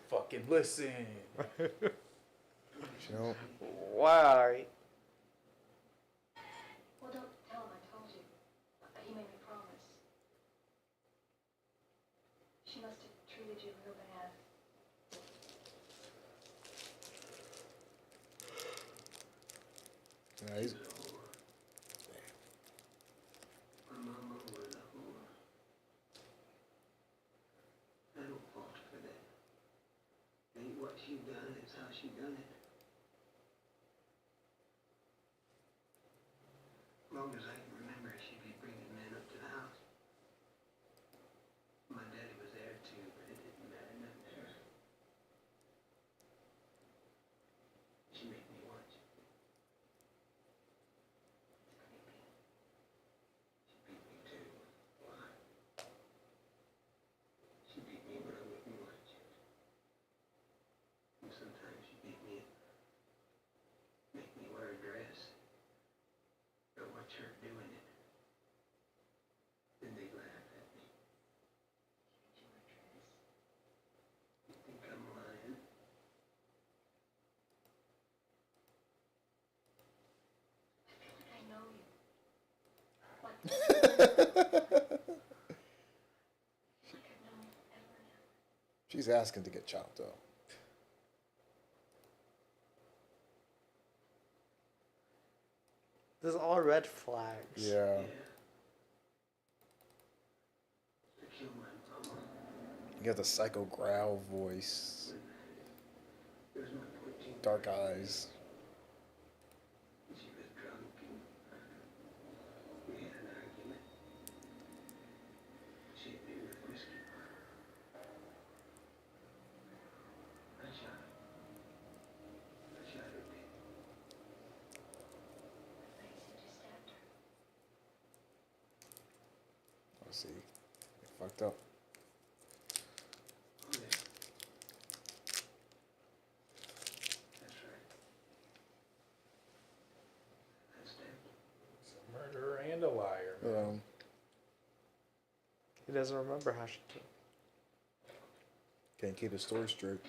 Fucking listen. You know? Why? Well, don't tell him I told you. He made me promise. She must have treated you real bad. Yeah, he's... My mama was a whore. I don't fault her for that. Ain't what she done, it's how she done it. Long as I can remember, she'd be bringing men up to the house. My daddy was there too, but it didn't matter nothing to her. She made me watch. She beat me too. Why? She beat me when I wouldn't watch it. And sometimes she beat me and make me wear a dress. Or watch her doing it. Then they laugh at me. You think I'm lying? I know you. Like I've known you forever now. She's asking to get chopped up. This is all red flags. Yeah. I killed my mama. You got the psycho growl voice. It was my 14th Dark birthday. eyes. She was drunk and we had an argument. She hit me with whiskey. I shot her. I shot her dead. They said you stabbed her. Let's see. They fucked up. Oh yeah. That's right. I stabbed her. He's a murderer and a liar. He doesn't remember how she did. Can't keep his story straight.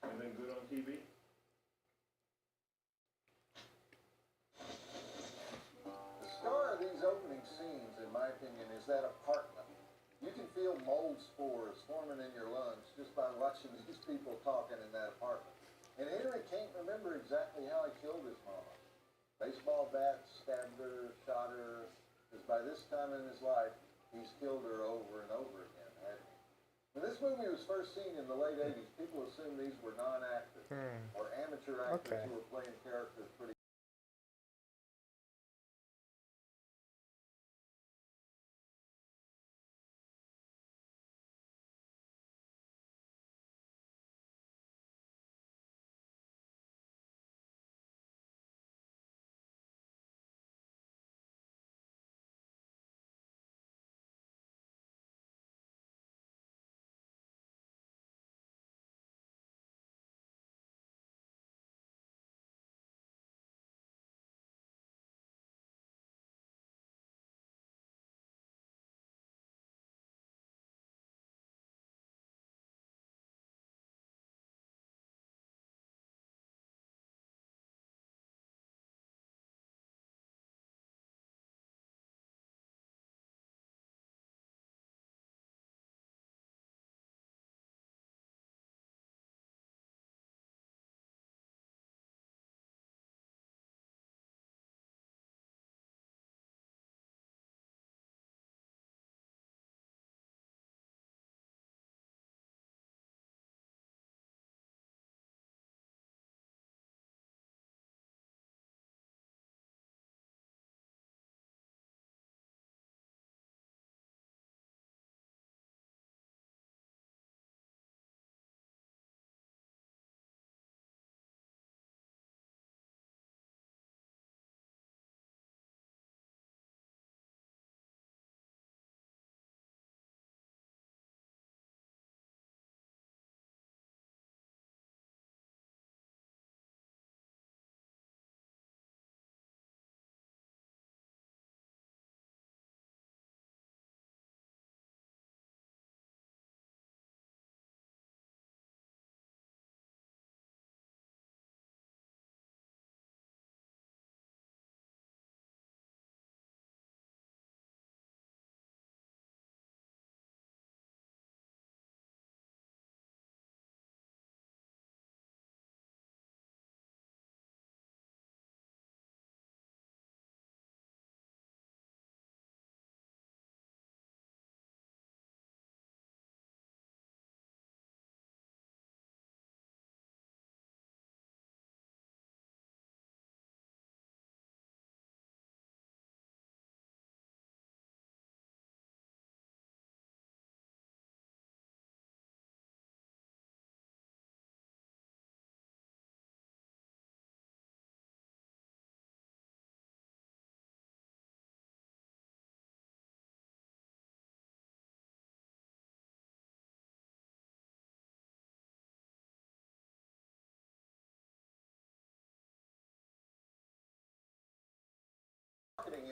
Anything good on TV? The star of these opening scenes, in my opinion, is that apartment. You can feel mold spores forming in your lungs just by watching these people talking in that apartment. And Henry can't remember exactly how he killed his mama. Baseball bat, stabbed her, shot her, because by this time in his life, he's killed her over and over again, hasn't he? When this movie was first seen in the late 80s, people assumed these were non-actors or amateur actors Okay. who were playing characters pretty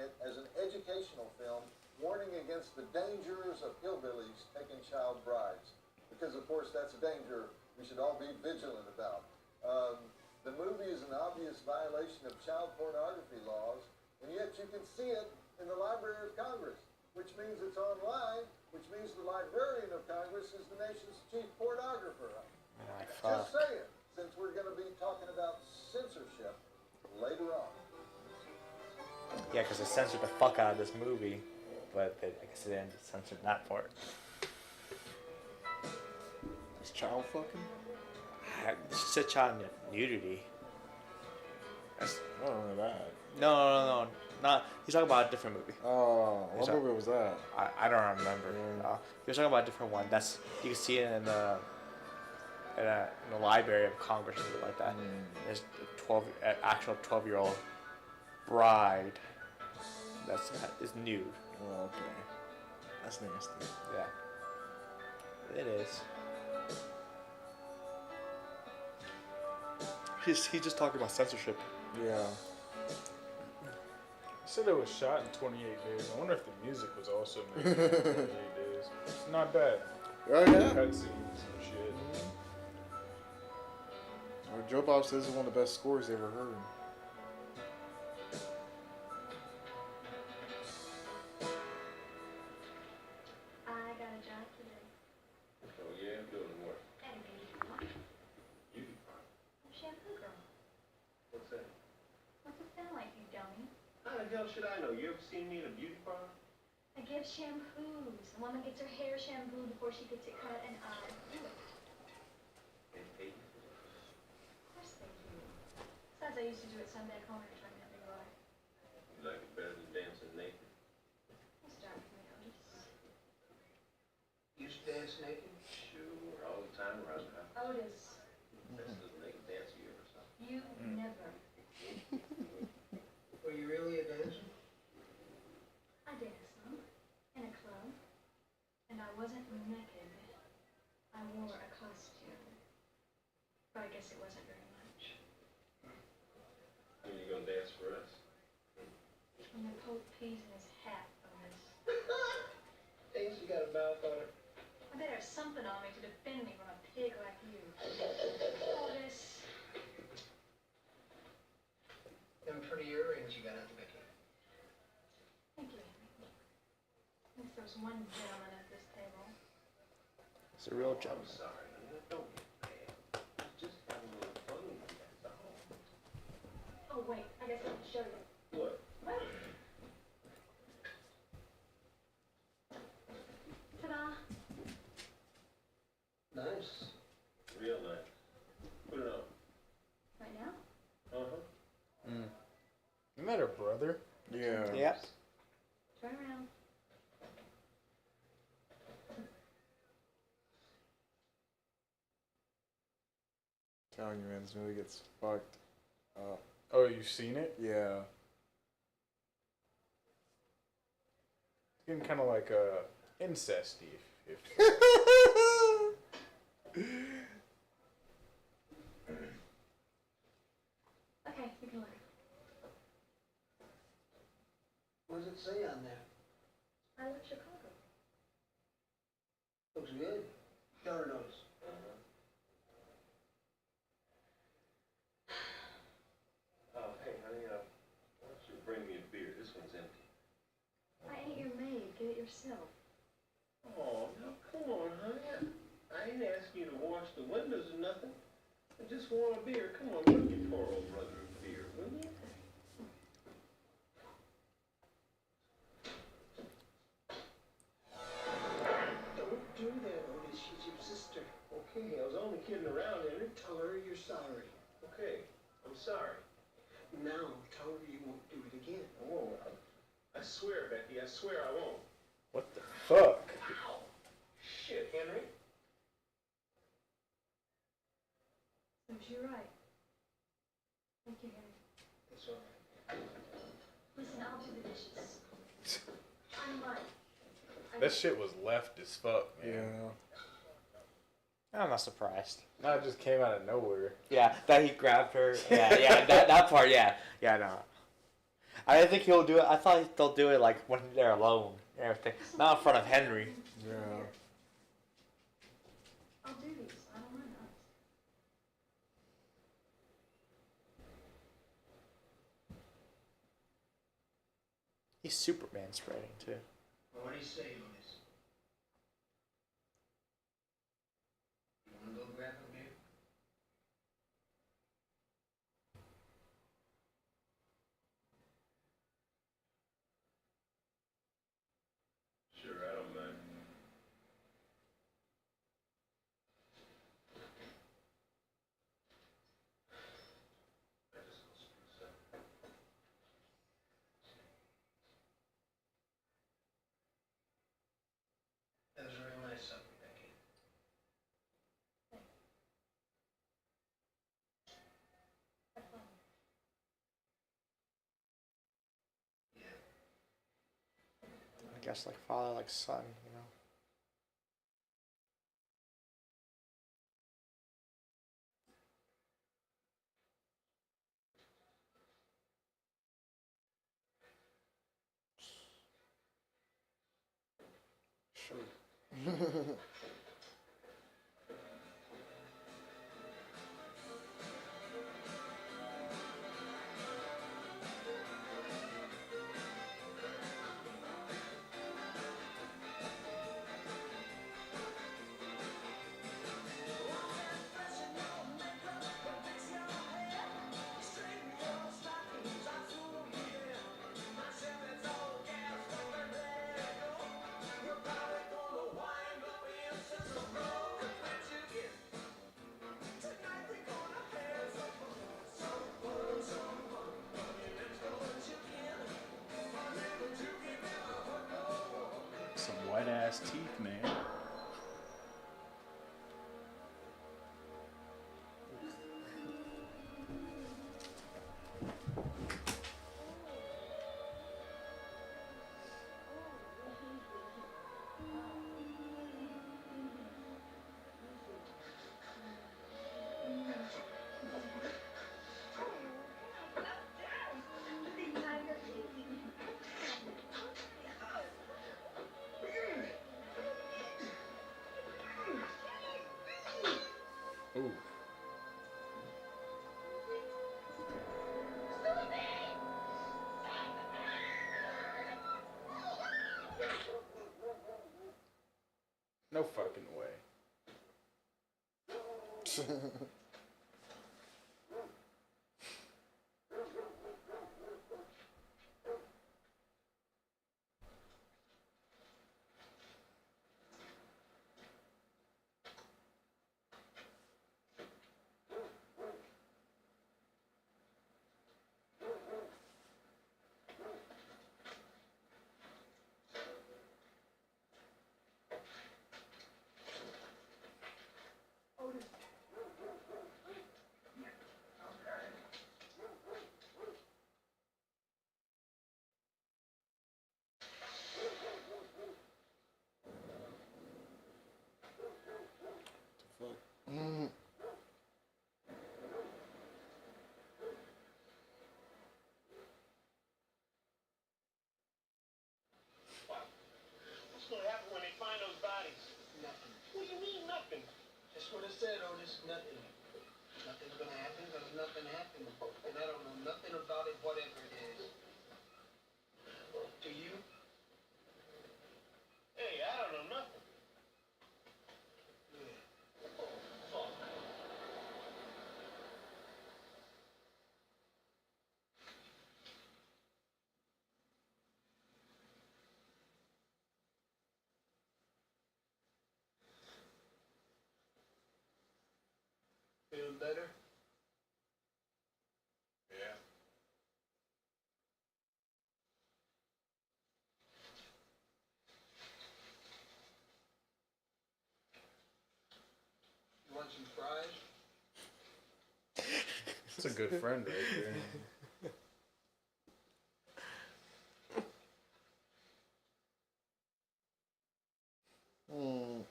it as an educational film warning against the dangers of hillbillies taking child brides. Because, of course, that's a danger we should all be vigilant about. The movie is an obvious violation of child pornography laws, and yet you can see it in the Library of Congress, which means it's online, which means the Librarian of Congress is the nation's chief pornographer. Just saying, since we're going to be talking about censorship later on. Yeah, because they censored the fuck out of this movie, but I guess they didn't censor that part. It's child fucking? It's a child nudity. I don't know that. No. Not. He's talking about a different movie. Oh, what movie was that? I don't remember. He was talking about a different one. That's you can see it in the Library of Congress or something like that. There's an actual 12-year-old bride that is nude. Oh, okay. That's nasty. Yeah. It is. He's just talking about censorship. Yeah. Said it was shot in 28 days. I wonder if the music was also made in 28 days. It's not bad. Oh, yeah. Cutscenes and shit. Well, Joe Bob says it's one of the best scores he ever heard. I got a job today. Oh yeah, doing what? At a beauty salon. Beauty parlor. I'm shampoo girl. What's that? What's it sound like, you dummy? How the hell should I know? You ever seen me in a beauty parlor? I give shampoos. A woman gets her hair shampooed before she gets it cut, and I do it. They pay you? Of course they do. Besides, I used to do it some back home every time I had to go out. You like it better than dancing naked? It's dark for me, Otis. You used to dance naked? Sure, all the time around the house. Otis, Best little naked dance you ever saw. you never. Were you really a dancer? I danced some in a club, and I wasn't naked. I wore a costume, but I guess it wasn't very much. When you gonna dance for us? When the Pope pees in his hat, Otis. Ain't she got a mouth on her? I bet there's something on me to defend me from a pig like you. Otis. Them pretty earrings you got on, Vicky. Thank you, Henry. At least there's one gentleman at this table. It's a real I'm joke. sorry, Nina. Don't get mad. I was just having a little fun with you, that's all. Oh, wait, I guess I can show you. What? What? Ta-da! Nice. Real nice. Put it on. Right now? Uh-huh. Isn't that her brother? Yeah. Yeah. Turn around. Telling you, man, this movie gets fucked up. Oh, you've seen it? Yeah. It's getting kind of like incesty. If Okay, you can look. What does it say on there? I love Chicago. Looks good. Tell her notice. Oh, hey, honey, why don't you bring me a beer? This one's empty. I ain't your maid. Get it yourself. Oh, now come on, honey. I ain't asking you to wash the windows or nothing. I just want a beer. Come on, bring your poor old brother a beer, will you? Don't do that, Otis. She's your sister. Okay, I was only kidding around, Henry. Tell her you're sorry. Okay, I'm sorry. Now, tell her you won't do it again. I won't. I swear, Becky, I swear I won't. what the fuck? Ow! Shit, Henry. Serves you right. Thank you, Henry. It's all right. Listen, I'll do the dishes. I'm right. That shit was left as fuck, man. Yeah. I'm not surprised. No, it just came out of nowhere. Yeah, that he grabbed her. Yeah, that part. Yeah, no. I didn't think he'll do it. I thought they'll do it like when they're alone and everything, not in front of Henry. Yeah. I'll do these. I don't mind that. He's Superman spreading too. Well, what do you say, Otis? You wanna go grab a beer? Sure, I don't mind. I just go spruce up. That was real nice of you, Becky. Have fun. Yeah. I guess like father, like son, you know. Sure. Some white ass teeth, man. Ooh. No fucking way. Fuck. Mm. What's gonna happen when they find those bodies? Nothing. What do you mean nothing? That's what I said, Otis. Nothing. Nothing's gonna happen because nothing happened. And I don't know nothing about it, whatever it is. To you? Hey, I don't know nothing. Yeah. Fuck. Feel better? Yeah. You want some fries? That's a good friend right there. Mm.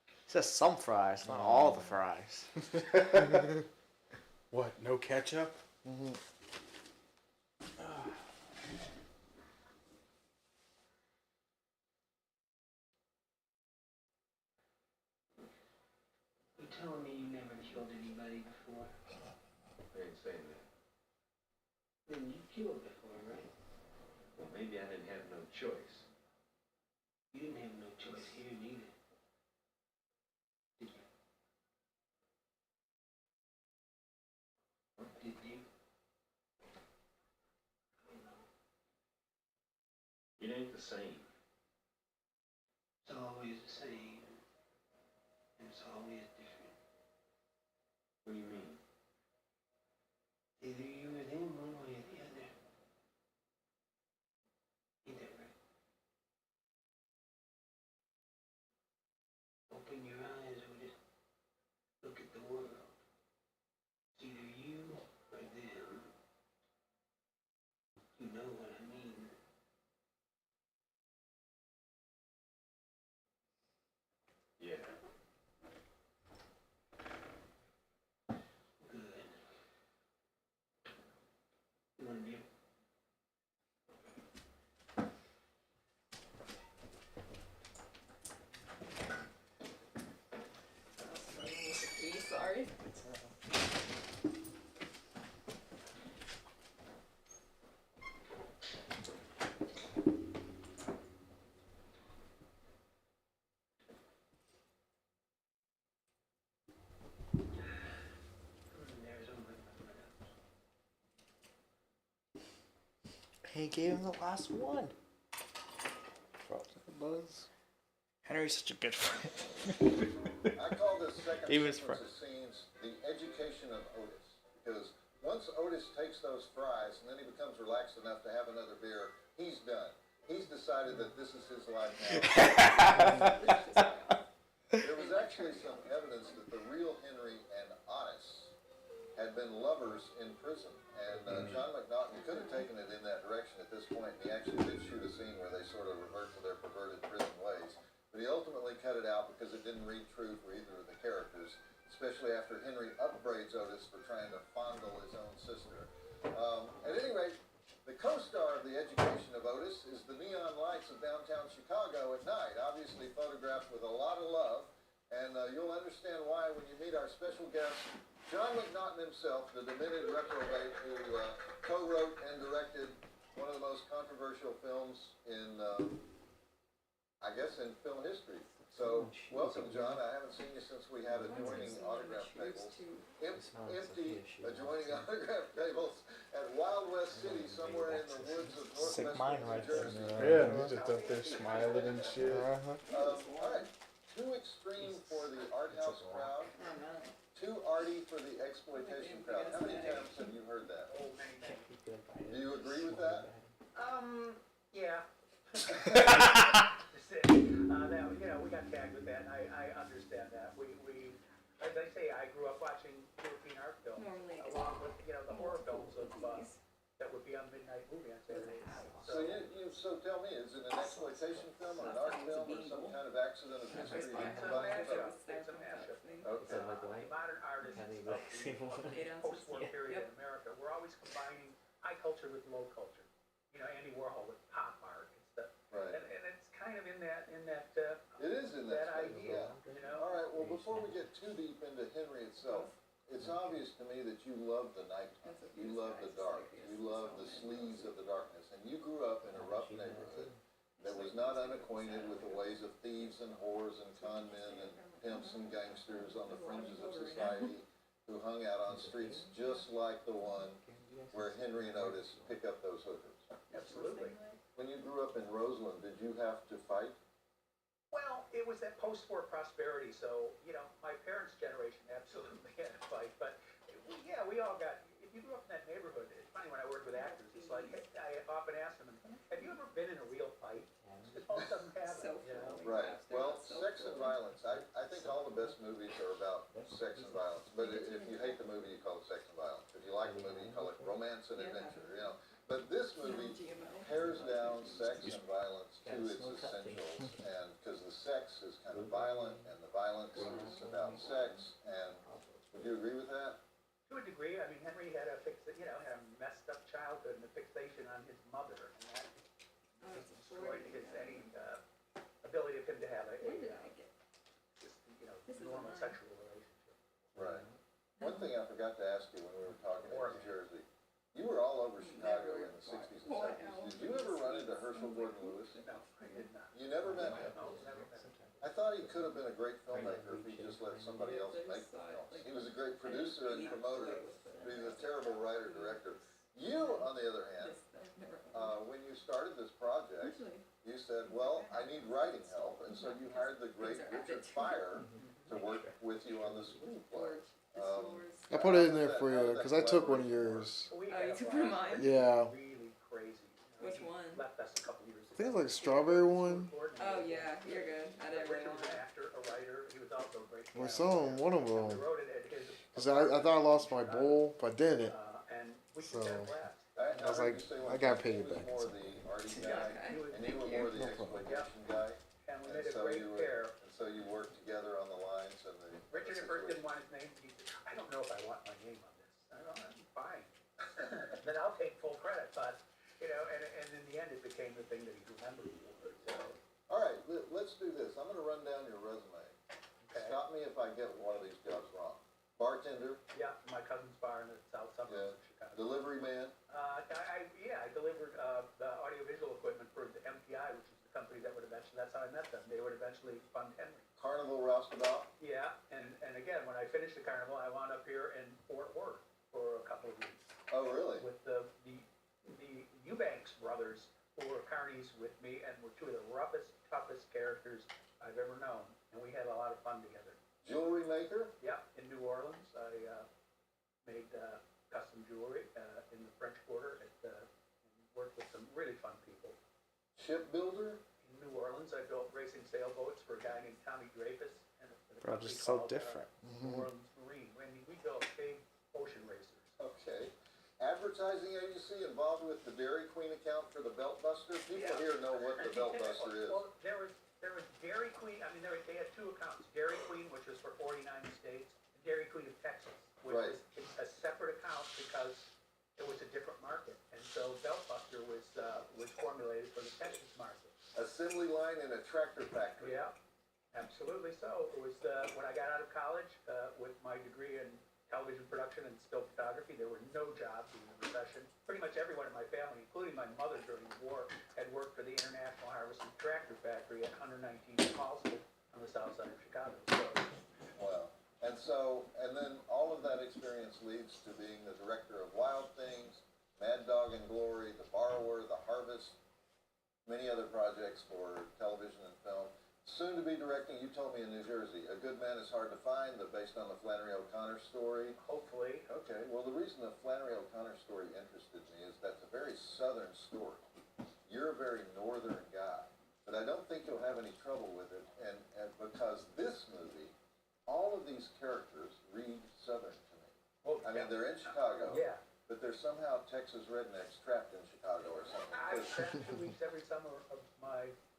He says some fries, not all the fries. What? No ketchup? Mm-hmm. You telling me you never killed anybody before? I ain't saying that. Then you killed before, right? Well, maybe I didn't have no choice. You didn't have no choice here neither. Did you? Did you? It ain't the same. It's always the same. And it's always different. What do you mean? Either you or them, one way or the other. Ain't that right? Open your eyes, Otis. Look at the world. It's either you or them. You know what I mean. Yeah. Good. You want a beer? Sorry. There's only He gave him the last one. Buzz. Henry's such a good friend. I call this second He was sequence of scenes the education of Otis. Because once Otis takes those fries and then he becomes relaxed enough to have another beer, he's done. He's decided that this is his life now. There was actually some evidence that the real Henry and Otis had been lovers in prison. And John McNaughton could have taken it in that direction at this point. And he actually did shoot a scene where they sort of revert to their perverted prison ways. But he ultimately cut it out because it didn't read true for either of the characters, especially after Henry upbraids Otis for trying to fondle his own sister. At any rate, the co-star of The Education of Otis is the neon lights of downtown Chicago at night, obviously photographed with a lot of love. And you'll understand why when you meet our special guest, John McNaughton himself, the demented reprobate who co-wrote and directed one of the most controversial films in, I guess, in film history. So, welcome, John. I haven't seen you since we had adjoining autograph tables. Empty adjoining autograph tables at Wild West City, somewhere in the woods of Sick northwestern mind New right Jersey. Yeah, he's just up there smiling and shit. All right. Too extreme for the art house crowd. Oh, no. Too arty for the exploitation crowd. How many times have you heard that? Oh, many, many. Do you agree with that? Yeah. That, you know, we got tagged with that, and I understand that. We, as I say, I grew up watching European art films, Normally it's along with, you know, the horror films of, that would be on midnight movie on Saturdays. So tell me, is it an exploitation film or an art film or some kind of accident of history? It's a mashup. It's a mashup. Okay. Modern artists of the post-war period in America, we're always combining high culture with low culture. You know, Andy Warhol with pop art and stuff. Right. And it's kind of in that It is in that space. idea, you know. All right, well, before we get too deep into Henry itself, it's obvious to me that you love the nighttime. You love the dark. You love the sleaze of the darkness. And you grew up in a rough neighborhood that was not unacquainted with the ways of thieves and whores and con men and pimps and gangsters on the fringes of society who hung out on streets just like the one where Henry and Otis pick up those hookers. Absolutely. When you grew up in Roseland, did you have to fight? Well, it was that post-war prosperity, so, you know, my parents' generation absolutely had to fight, but, yeah, we all got, if you grew up in that neighborhood, it's funny when I work with actors, it's like, I often ask them, have you ever been in a real fight? Because most of them haven't, you know? Right. Well, sex and violence. I think all the best movies are about sex and violence. But if you hate the movie, you call it sex and violence. If you like the movie, you call it romance and adventure. You know. But this movie pares down sex and violence to its essentials, and because the sex is kind of violent, and the violence is about sex. And would you agree with that? To a degree, I mean, Henry had had a messed up childhood and a fixation on his mother, and that destroyed any ability of him to have just, normal sexual relationship. Right. One thing I forgot to ask you when we were talking in New Jersey, you were all over Chicago in the 60s and 70s. Did you ever run into Herschel Gordon Lewis? No, I did not. You never met him? No, never met him. I thought he could have been a great filmmaker if he just let somebody else make the films. He was a great producer and promoter, but he was a terrible writer-director. You, on the other hand, when you started this project, you said, well, I need writing help, and so you hired the great Richard Fire to work with you on the screenplay. I put it in there for you because I took one of yours. We Oh, had you a took blast. one of mine? Yeah. Really crazy. Which He one? Left us a couple years I think ago. it's like strawberry one. Oh yeah, you're good. I didn't really Richard want was an it. actor, a writer. He was also a great I piano saw him, player. one of We them. wrote it at his Because I thought I lost my bowl, but I didn't. and we So, just had a blast. I was like, I gotta pay you back. He was more the arty guy, He was, and you were more the No problem. exploitation guy. and we And made a so great you were, pair. and so you worked together on the lines and the. Richard at first didn't want his name. He said, I don't know if I want my name on this. I don't know, I'm fine. Then I'll take full credit, but, and in the end, it became the thing that he remembered for. So, All right, let's do this. I'm gonna run down your resume. okay. Stop me if I get one of these jobs wrong. Bartender, Yeah, my cousin's bar in the south suburbs of Chicago. delivery man, I delivered the audiovisual equipment for the MPI, which is the company that would eventually, that's how I met them. They would eventually fund Henry. carnival roustabout. Yeah, and again, when I finished the carnival, I wound up here in Fort Worth for a couple of weeks Oh, really? with the Eubanks brothers, who were carnies with me and were two of the roughest, toughest characters I've ever known. And we had a lot of fun together. Jewelry maker, Yeah, in New Orleans, I made custom jewelry in the French Quarter and worked with some really fun people. shipbuilder, In New Orleans, I built racing sailboats for a guy named Tommy Dreyfus and a Bro, company just so called, different. New Orleans Marine. I mean, we built big ocean racers. okay. Advertising agency involved with the Dairy Queen account for the Belt Buster. People Yeah. here know what the Belt Buster is. Well, there was Dairy Queen. I mean, they had two accounts: Dairy Queen, which was for 49 states, and Dairy Queen of Texas, which Right. was a separate account because it was a different market. And so Belt Buster was formulated for the Texas market. Assembly line in a tractor factory. Yeah, absolutely. So it was when I got out of college with my degree in television production and still photography. There were no jobs in the recession. Pretty much everyone in my family, including my mother during the war, had worked for the International Harvesting Tractor Factory at 119 Hallsville on the south side of Chicago. Wow. And then all of that experience leads to being the director of Wild Things, Mad Dog and Glory, The Borrower, The Harvest, many other projects for television and film. Soon to be directing, you told me in New Jersey, A Good Man is Hard to Find, but based on the Flannery O'Connor story. Hopefully. Okay, well, the reason the Flannery O'Connor story interested me is that's a very southern story. You're a very northern guy, but I don't think you'll have any trouble with it, and because this movie, all of these characters read southern to me. Well, I mean, they're in Chicago, Yeah. but they're somehow Texas rednecks trapped in Chicago or something. I spent 2 weeks every summer of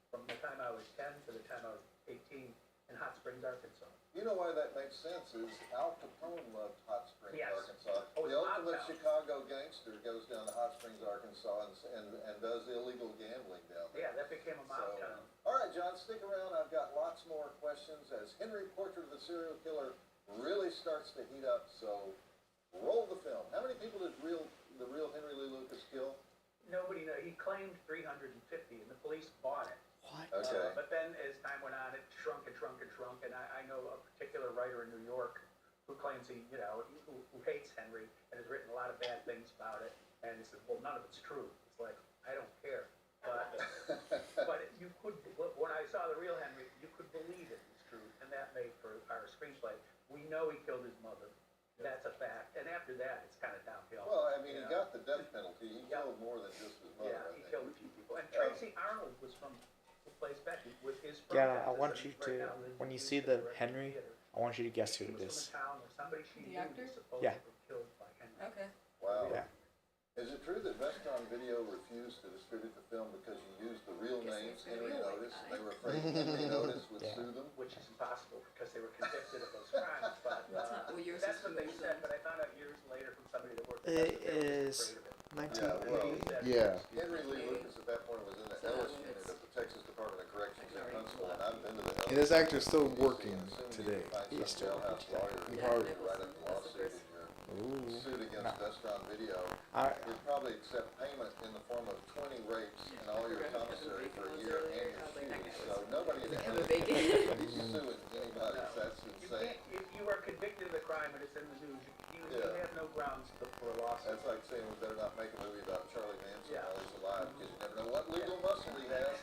from the time I was 10 to the time I was 18 in Hot Springs, Arkansas. You know why that makes sense is Al Capone loved Hot Springs, Yes. Arkansas. Oh, The it's ultimate Motown. Chicago gangster goes down to Hot Springs, Arkansas and does illegal gambling down there. Yeah, that became a mob So, town. all right, John, stick around. I've got lots more questions as Henry Portrait of a Serial Killer really starts to heat up. So roll the film. How many people did the real Henry Lee Lucas kill? Nobody knows. He claimed 350, and the police bought it. What? Okay. But then as time went on, it shrunk and shrunk and shrunk. And I know a particular writer in New York who claims who hates Henry and has written a lot of bad things about it. And he said, well, none of it's true. It's like, I don't care. But you could, when I saw the real Henry, you could believe it was true. And that made for our screenplay. We know he killed his mother. That's a fact. And after that, it's kind of downhill. Well, I mean, you he know? got the death penalty. He Yeah. killed more than just his mother. Yeah, I he think. killed a few people. And Tracy Arnold was from who plays Becky, with his from Yeah, I Texas, want and you right to, now lives when in you see Houston, the directing Henry, theater. I want you to guess who He it was is. from a town where somebody she The knew actor? was supposed Yeah. to be killed by Henry. Okay. Wow. Yeah. Is it true that Vestron Video refused to distribute the film because you used the real Guess names, it's gonna be Henry a white Notice? guy. They were afraid Henry Notice would Yeah. sue them? Which is impossible because they were convicted of those crimes. But Well, yours that's is what they who said. then? But I found out years is Yeah, well, 1980. Yeah. Henry Lee Lucas at that point was in the Ellis unit of the Texas Department of Corrections in Huntsville, and I've been to the Ellis. And this actor's still working today. He's still jailhouse lawyer. He You hardly- write up a lawsuit in your suit against Vestron Video. I, You'd probably accept payment in the form of 20 rapes and all your commissary for a year and your shoes. So nobody in the Kevin Ellis Bacon. is suing anybody. That's You insane. can't, if you are convicted of the crime and it's in the news, you Yeah. have no grounds for a lawsuit. That's like saying we better not make a movie about Charlie Manson Yeah. while he's alive, because you never know what legal muscle he has.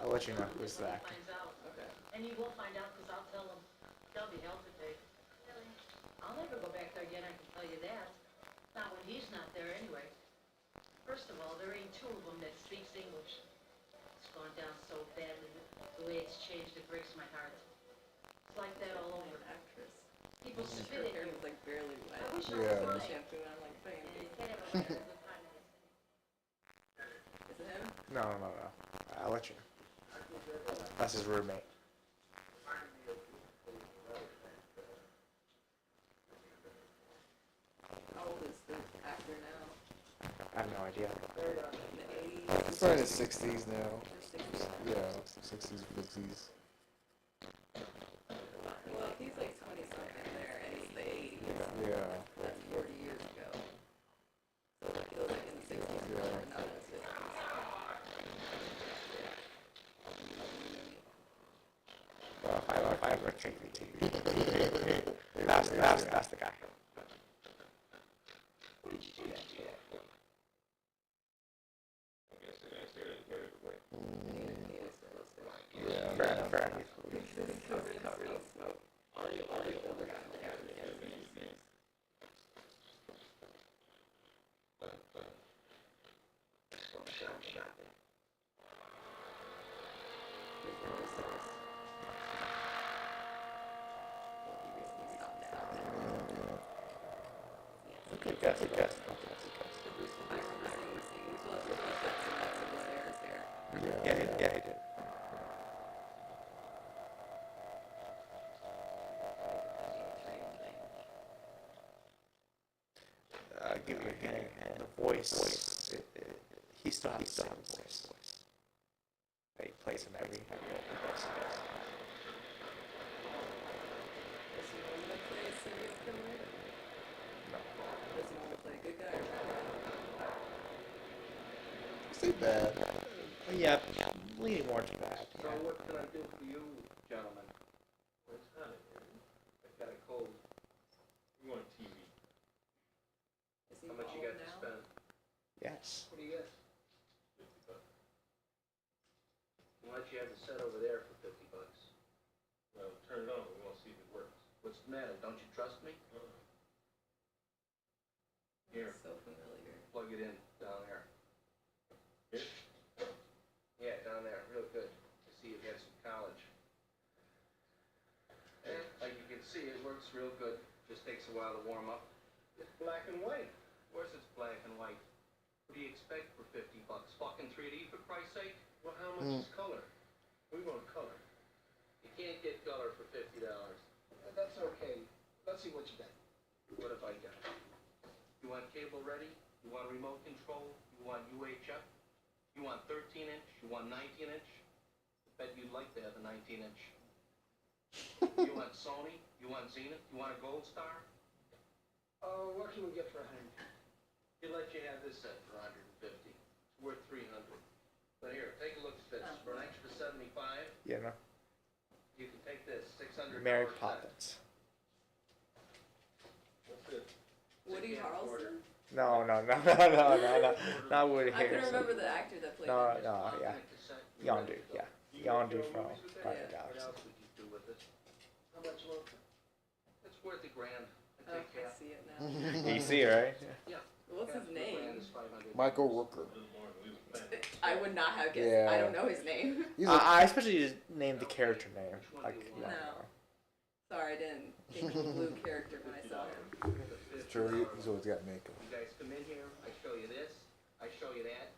I'll let you know who's the actor. Finds out. Okay. And you will find out, because I'll tell them, they'll be held to pay. I'll never go back there again, I can tell you that. Not when he's not there anyway. First of all, there ain't two of them that speaks English. It's gone down so badly, the way it's changed, it breaks my heart. It's like that all over. An actress. People Her spit at hair you. was like barely I wet. wish I Yeah. was lying. Shampoo and I'm like, And bam. you can't have a good time in this thing. Is it him? No. I'll let you know. That's his roommate. How old is the actor now? I have no idea. In the 80s? He's probably in his 60s now. Or 60s? Yeah, 60s, 50s. Well, he's like 20 something there, and it's the 80s. Yeah. That's 40 years ago. So like, he was like in the 60s, Yeah. or not in his 50s. Well, if I ever take the TV. That's the guy. Yeah. Fair enough. Good guess. Yeah, he did. Give you a hint. The voice. He still has a voice. That he plays in every role he does. Say bad. Yeah, leaning more to that. So what can I do for you, gentlemen? Well, it's not here. I've got a cold. You want TV? How much you got to spend? Yes. What do you get? $50. Why don't you have it set over there for $50? Well, turn it on. We want to see if it works. What's the matter? Don't you trust me? Here, So familiar. plug it in down there. Here? Yeah, down there, real good. I see you've had some college. And like you can see, it works real good. Just takes a while to warm up. It's black and white. Of course it's black and white. What do you expect for $50? Fucking 3D for Christ's sake? Well, how much is color? We want color. You can't get color for $50. That's okay. Let's see what you got. What have I got? You want cable ready? You want remote control? You want UHF? You want 13-inch? You want 19-inch? I bet you'd like to have a 19-inch. You want Sony? You want Zenith? You want a Gold Star? What can we get for $100? He'll let you have this set for $150. It's worth $300. But here, take a look at this. For an extra $75, Yeah, no. you can take this $600. Mary set. Poppins. That's it. Woody Harrelson? No. Not Woody I can Harrelson. remember the actor that played No, him. yeah. Authentic cassette. You Young ready dude, to go? yeah. Young dude from Yeah. Guardian Yeah. What Galaxy. else would you do with it? How much more? It's worth $1,000. I Oh, take I half. see it now. You see, right? What's his Half of $1,000 name? is $500. Michael Rooker. A little more than we were planning. I would not have guessed. Yeah. I don't know his name. He's I especially just named the character name. Like, No. Sorry, I didn't think of the blue character when I saw him. sure he's always got makeup. You guys come in here, I show you this, I show you that.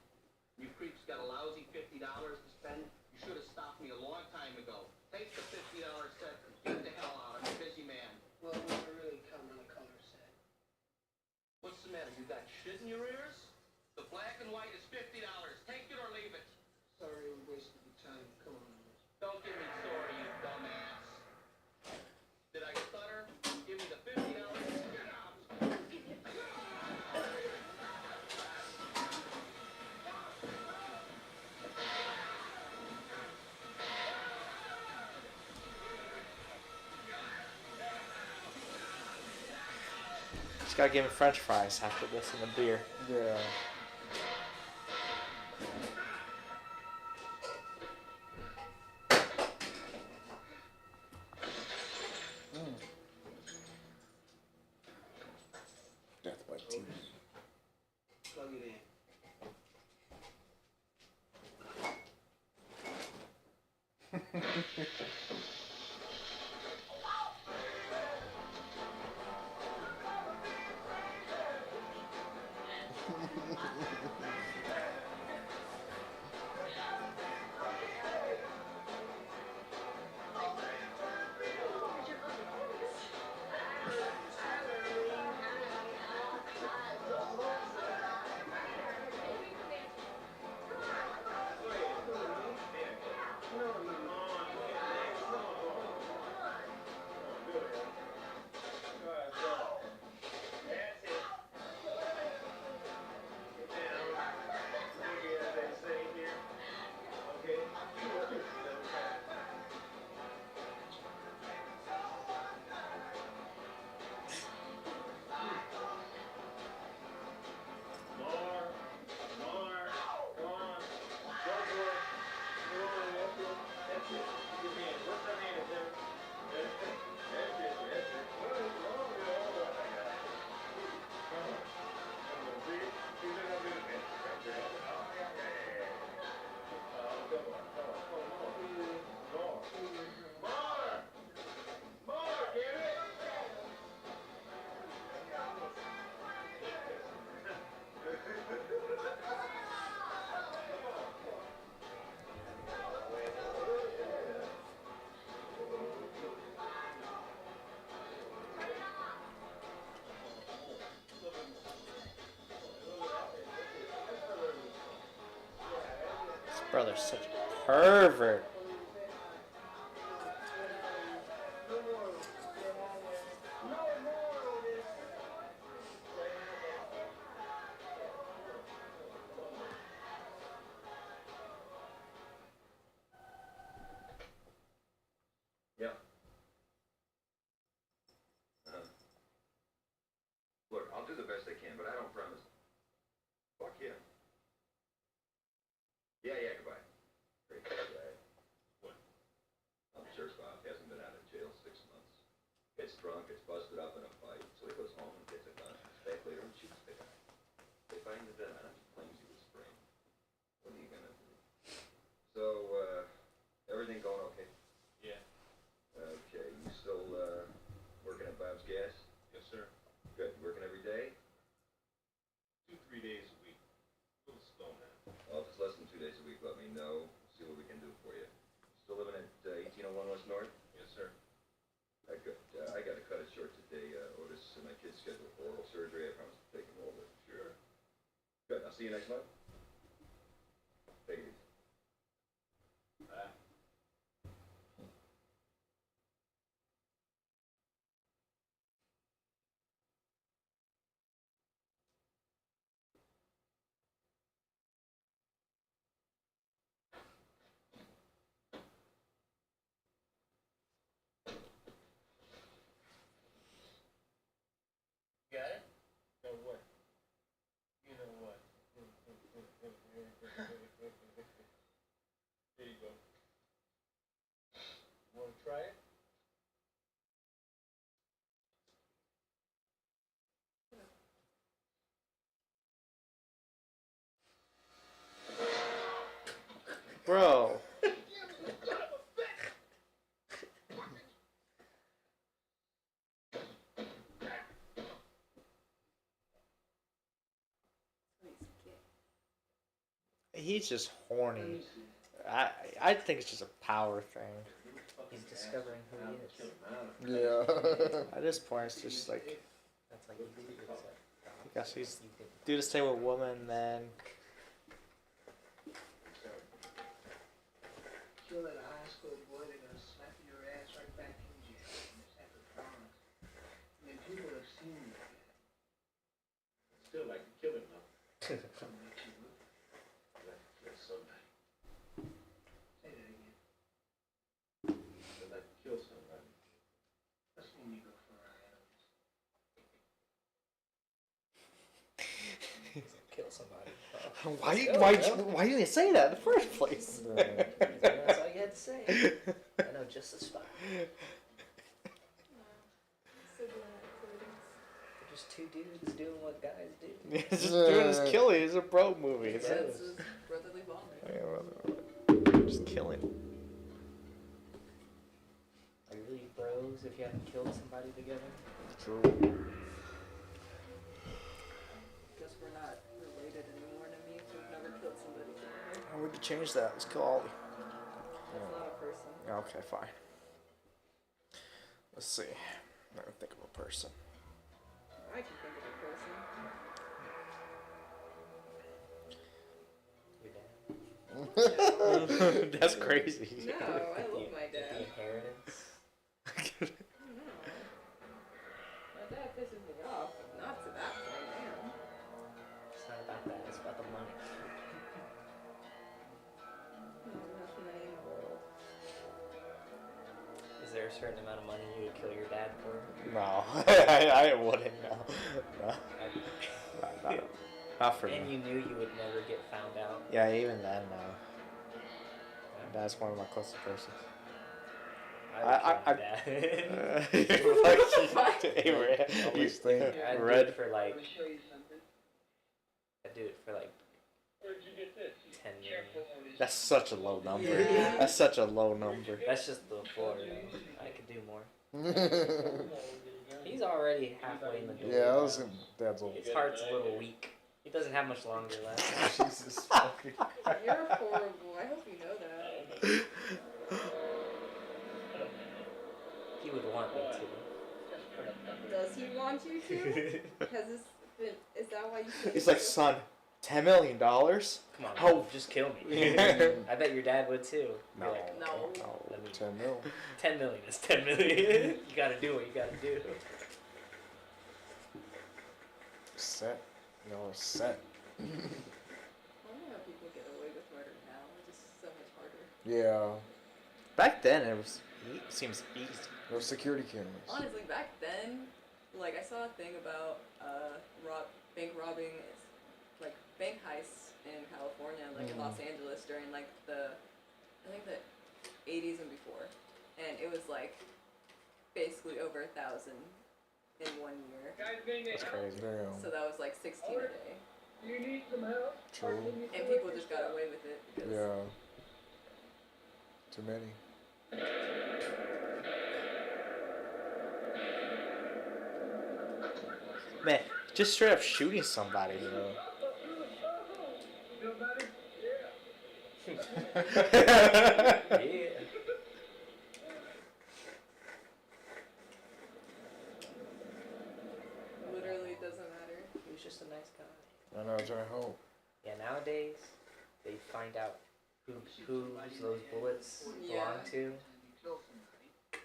You creeps got a lousy $50 to spend. You should have stopped me a long time ago. Take the $50 set and get the hell out. I'm a busy man. Well, we're really counting on a color set. What's the matter? You got shit in your ears? The black and white is $50. Take it or leave it. Sorry, we wasted your time. Come on. Don't give me sorry, you dumbass. Did I stutter? Give me the $50. Get out. Just gotta give him French fries after this and a beer. Yeah. Death by TV. Plug it in. This brother's such a pervert. Yeah. Look, I'll do the best I can, but I don't promise. Fuck yeah. Yeah, goodbye. Great guy. What? I'm sure Bob hasn't been out of jail 6 months. Gets drunk, gets busted up in a fight, so he goes home and gets a gun. He's back later and shoots the guy. They find the dead on him. He claims he was sprained. What are you gonna do? So, everything going okay? Yeah. Okay, you still, working at Bob's Gas? Yes, sir. Good. Working every day? 2-3 days a week. A little slow now. Well, if it's less than 2 days a week, let me know. See what we can do for you. Still living at 1801 West North? Yes, sir. Good. I got to cut it short today. Otis and my kid's scheduled for oral surgery. I promised to take him over. Sure. Good. I'll see you next month. Take it easy. Bye. Got it? Know what? You know what? There you go. Want to try it? Bro. He's just horny. I think it's just a power thing. He's discovering who he is. Yeah. At this point, it's just like. That's like I guess he's do the same with women, then. Kill that high school boy, they're gonna slap your ass right back in jail. Just have to promise. I mean, people have seen you. Still like to kill him though. Some makes you look. Like to kill somebody. Say that again. Still like to kill somebody. That's when you go for our animals. Kill somebody. Why didn't you say that in the first place? That's all you had to say. I know just as fine. They're just two dudes doing what guys do. Just doing his killing. It's a bro movie. Yeah, It's it's just brotherly bonding. just killing. Are you really bros if you haven't killed somebody together? True. Guess we're not related anymore to me if we've never killed somebody together. Oh, we could change that. Let's kill Ollie. That's not a person. Okay, fine. Let's see. Let me think of a person. I can think of a person. Your dad? That's crazy. No, I love my The dad. inheritance? No. My dad pisses me off, but not to that point, man. It's not about that, it's about the money. Enough money in the world. Is there a certain amount of money you would kill your dad for? No, I wouldn't. No. Not for And me. you knew you would never get found out. Yeah, even then, no. That's one of my closest persons. I would kill my dad. I'd do Red. it for like, Let me show you something. I'd do it for like Where'd you get this? 10 million. That's such a low number. Yeah. That's such a low number. That's just the floor, though. I could do more. He's already halfway in the door. Yeah, I was in Dad's old. His heart's a little weak. He doesn't have much longer left. Jesus fucking. You're horrible. I hope you know that. He would want me to. Does he want you to? Has this been? Is that why you? He's like, son, $10 million? Come on, Oh. just kill me. I bet your dad would too. Be No, like, No. no, 10 mil. 10 million is 10 million. You gotta do what you gotta do. Set. Y'all are set. I don't know how people get away with murder now. It's just so much harder. Yeah. Back then, it was seems easy. There were security cameras. Honestly, back then, like I saw a thing about bank robbing, like bank heists in California, like in Los Angeles during like I think the 80s and before, and it was like basically over 1,000 in 1 year. That's crazy. Damn. So that was like 16 a day, You need some help? True. and people just got away with it because Yeah. Too many. Man, just straight up shooting somebody, bro. Feel better? Yeah. literally doesn't matter. He was just a nice guy. I know, I hope. Yeah, nowadays, they find out who those bullets belong Yeah. to. And you kill somebody, it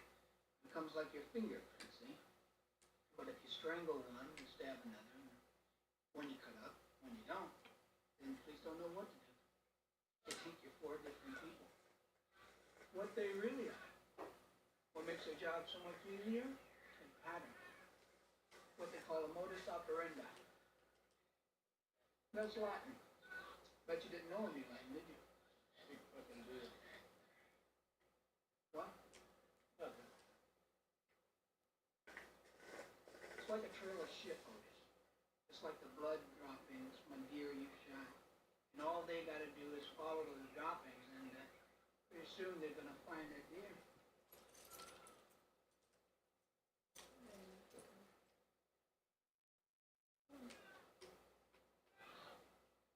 becomes like your fingerprint, see? But if you strangle one, you stab another, and when you cut up, when you don't, then the police don't know what to do. They think you're four different people. What they really are. What makes their job so much easier? A pattern. What they call a modus operandi. That's Latin. Bet you didn't know any Latin, did you? Big fucking deal. What? Nothing. It's like a trail of shit, Otis. It's like the blood droppings when deer you shot. And all they gotta do is follow those droppings, and pretty soon they're gonna find that deer.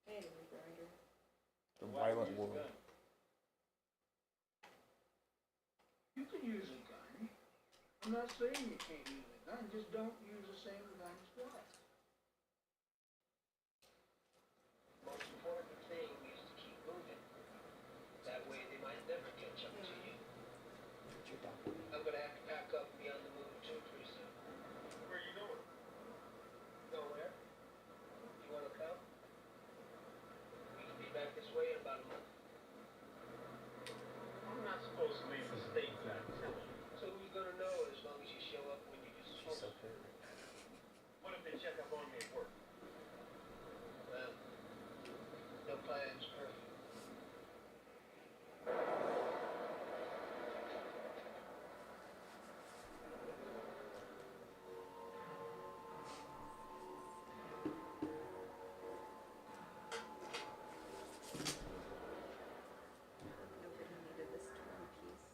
Anyway, grinder. The violent world. You can I'm not saying you can't use a gun, just don't use the same gun twice. Most important thing is to keep moving. That way they might never catch up to you. I'm gonna have to pack up and be on the move too pretty soon. Where are you going? Nowhere. You wanna come? We can be back this way in about a month. I'm not supposed to leave the state without telling you. So who's gonna know as long as you show up when you're supposed to? What if they check up on me at work? Well, no plan's perfect. Nobody needed this torn piece.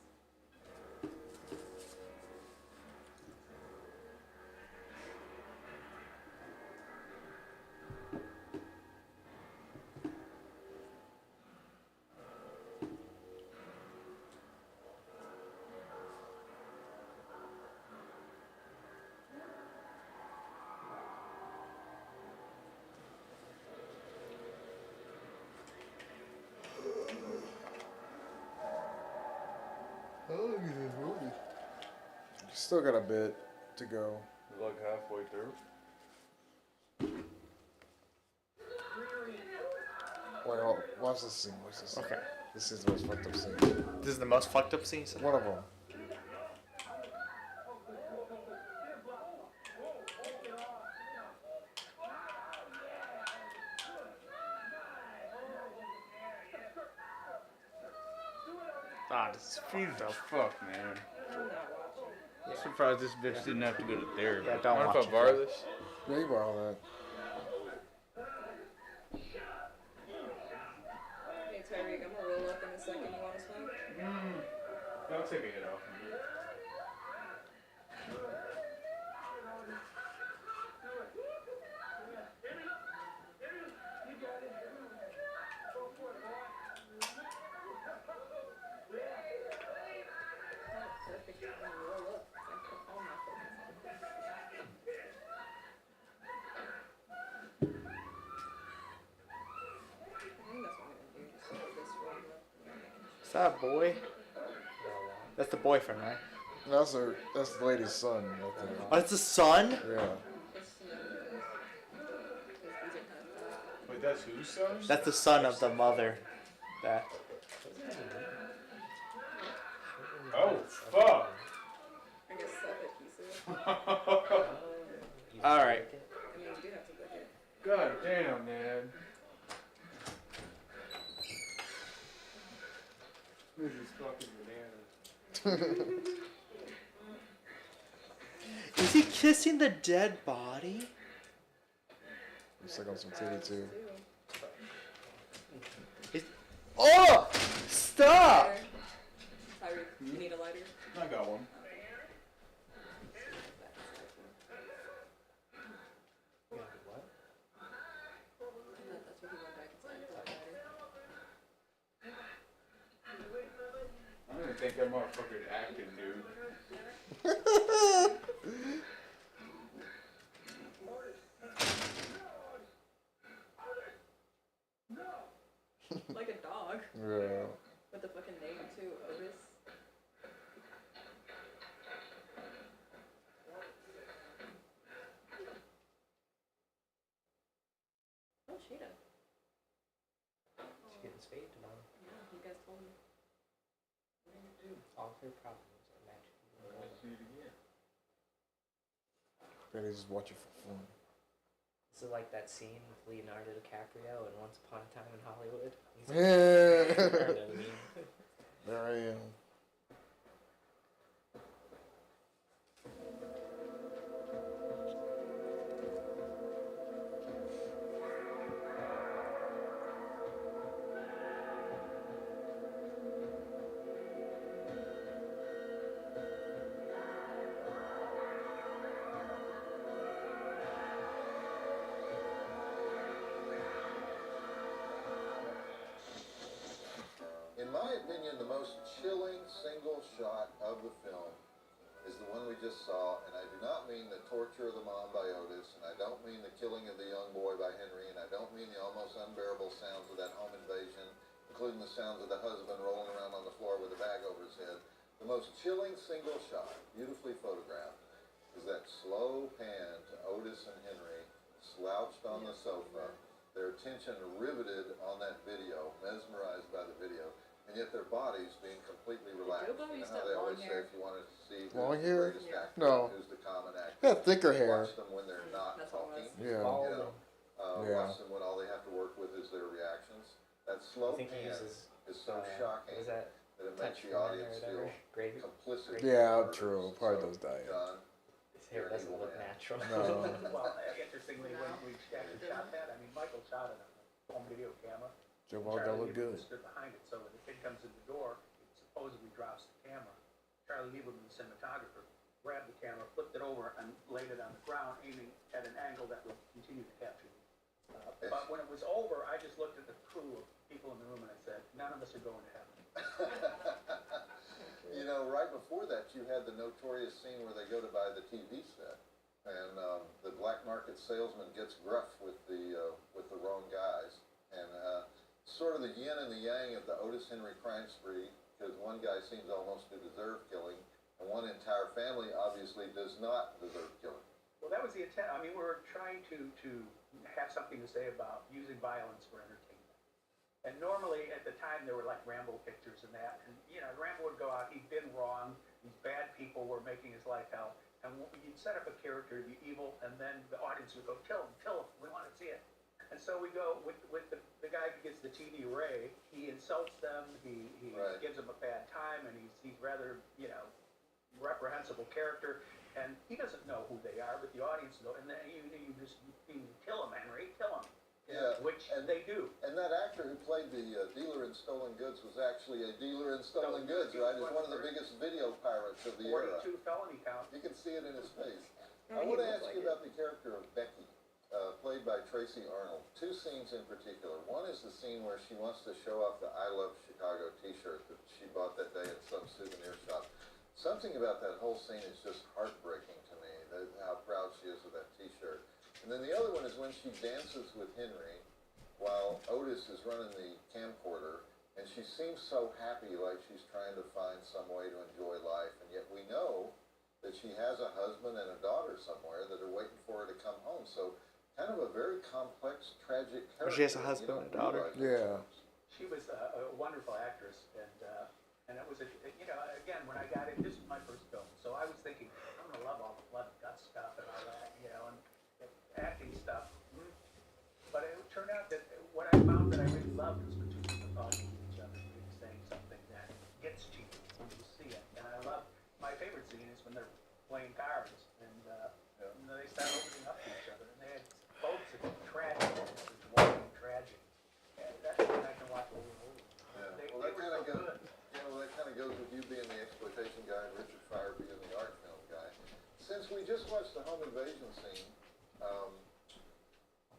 How long is this movie? Still got a bit to go. Like halfway through. Wait, hold, watch this scene. Watch this scene. Okay. This is the most fucked up scene. This is the most fucked up scene. One of them. Ah, this What the fuck, man? I'm not watching. I'm surprised this bitch didn't have to go to therapy. Yeah, don't Mind watch if I borrow it. this? Yeah, you borrow that. Hey Tyreek, I'm gonna roll up in a second. You wanna smoke? I'll take a hit off. Perfect time to roll up. I put all my focus on this. I think that's what I'm gonna do. Just let this roll up. And then I can What's up, boy? That's the boyfriend, right? That's the lady's son, I think. Oh, it's the son? Yeah. just know this. Because these are kind of fast. Wait, that's whose son? That's the son of the mother. That. Oh, fuck. I guess stuff it pieces. Alright. I mean, you do have to lick it. God damn, man. This is fucking bananas. Is he kissing the dead body? Looks like on some TV too. Oh! Stop! Tyreek, you need a lighter? I got one. That's what he went back inside for that lighter. I don't even think that motherfucker's acting, dude. Like a dog. Yeah. With the fucking name too, Otis. Oh, Sheeta. She's getting spayed tomorrow. Yeah, you guys told me. All of her problems are magically See it again. Barely just watch it for fun. This is like that scene with Leonardo DiCaprio in Once Upon a Time in Hollywood. He's Yeah. Leonardo, I mean. There I am. In my opinion, the most chilling single shot of the film is the the one we just saw, and I do not mean the torture of the mom by Otis, and I don't mean the killing of the young boy by Henry, and I don't mean the almost unbearable sounds of that home invasion, including the sounds of the husband rolling around on the floor with a bag over his head. The most chilling single shot, beautifully photographed, is that slow pan to Otis and Henry, slouched on the sofa, their attention riveted on that video, mesmerized by the video, and yet their bodies being completely relaxed. Joe You used know how to they have long always say hair. if you wanted to see who's Long the hair? greatest actor, No. who's the common actor, Yeah, thicker hair. watch them when they're not That's what it talking. was. Yeah. You know, Yeah. watch them when all they have to work with is their reactions. That I slow think he pan uses. is so shocking What is that? that it Touch makes the from or audience whatever. feel Gravy. complicit. Yeah, in the true. murders. Probably So, does die. Yeah. John, His hair doesn't look natural. No. Well, interestingly, when we actually shot that, I mean, Michael shot it on a home video camera. Joe Ball don't look good. Stood behind it, so when the kid comes in the door, it supposedly drops the camera. Charlie Lieberman, the cinematographer, grabbed the camera, flipped it over, and laid it on the ground, aiming at an angle that would continue to capture me. But when it was over, I just looked at the crew of people in the room and I said, none of us are going to heaven. You know, right before that, you had the notorious scene where they go to buy the TV set, and the black market salesman gets gruff with the wrong guys, and sort of the yin and the yang of the Otis Henry crime spree, because one guy seems almost to deserve killing, and one entire family obviously does not deserve killing. Well, that was the intent. I mean, we were trying to have something to say about using violence for entertainment. And normally, at the time, there were like Rambo pictures and that. And, you know, Rambo would go out, he'd been wrong, these bad people were making his life hell. And you'd set up a character to be evil, and then the audience would go, kill him, we want to see it. And so we go with the guy who gets the TV array, he insults them, he Right. gives them a bad time, and he's rather, you know, reprehensible character. And he doesn't know who they are, but the audience know. And then you just kill him, Henry, kill him. Yeah, Which and they do. And that actor who played the dealer in stolen goods was actually a dealer in stolen goods, right? He's one of the biggest video pirates of the era. 42 felony count. You can see it in his face. Oh, I he want to looked ask like you it. about the character of Becky, played by Tracy Arnold. Two scenes in particular. One is the scene where she wants to show off the I Love Chicago t-shirt that she bought that day at some souvenir shop. Something about that whole scene is just heartbreaking to me, how proud she is of that t-shirt. And then the other one is when she dances with Henry while Otis is running the camcorder, and she seems so happy, like she's trying to find some way to enjoy life, and yet we know that she has a husband and a daughter somewhere that are waiting for her to come home. So kind of a very complex, tragic character. She has a husband and a daughter. Yeah. She was a wonderful actress, and it was you know, again, when I got in, this was my first film, so I was thinking, I'm gonna love all the blood and guts stuff and all that, you know, and acting stuff. But it turned out that what I found that I really loved was when two people talking to each other and saying something that gets to you when you see it. And I love, my favorite scene is when they're playing cards and they start opening up to each other, and they had both such tragic moments, such warm and tragic. And that's what I can watch over and over. Yeah. They Well, that were kind of so goes. good. Yeah, well, that kind of goes with you being the exploitation guy and Richard Pryor being the art film guy. Since we just watched the home invasion scene,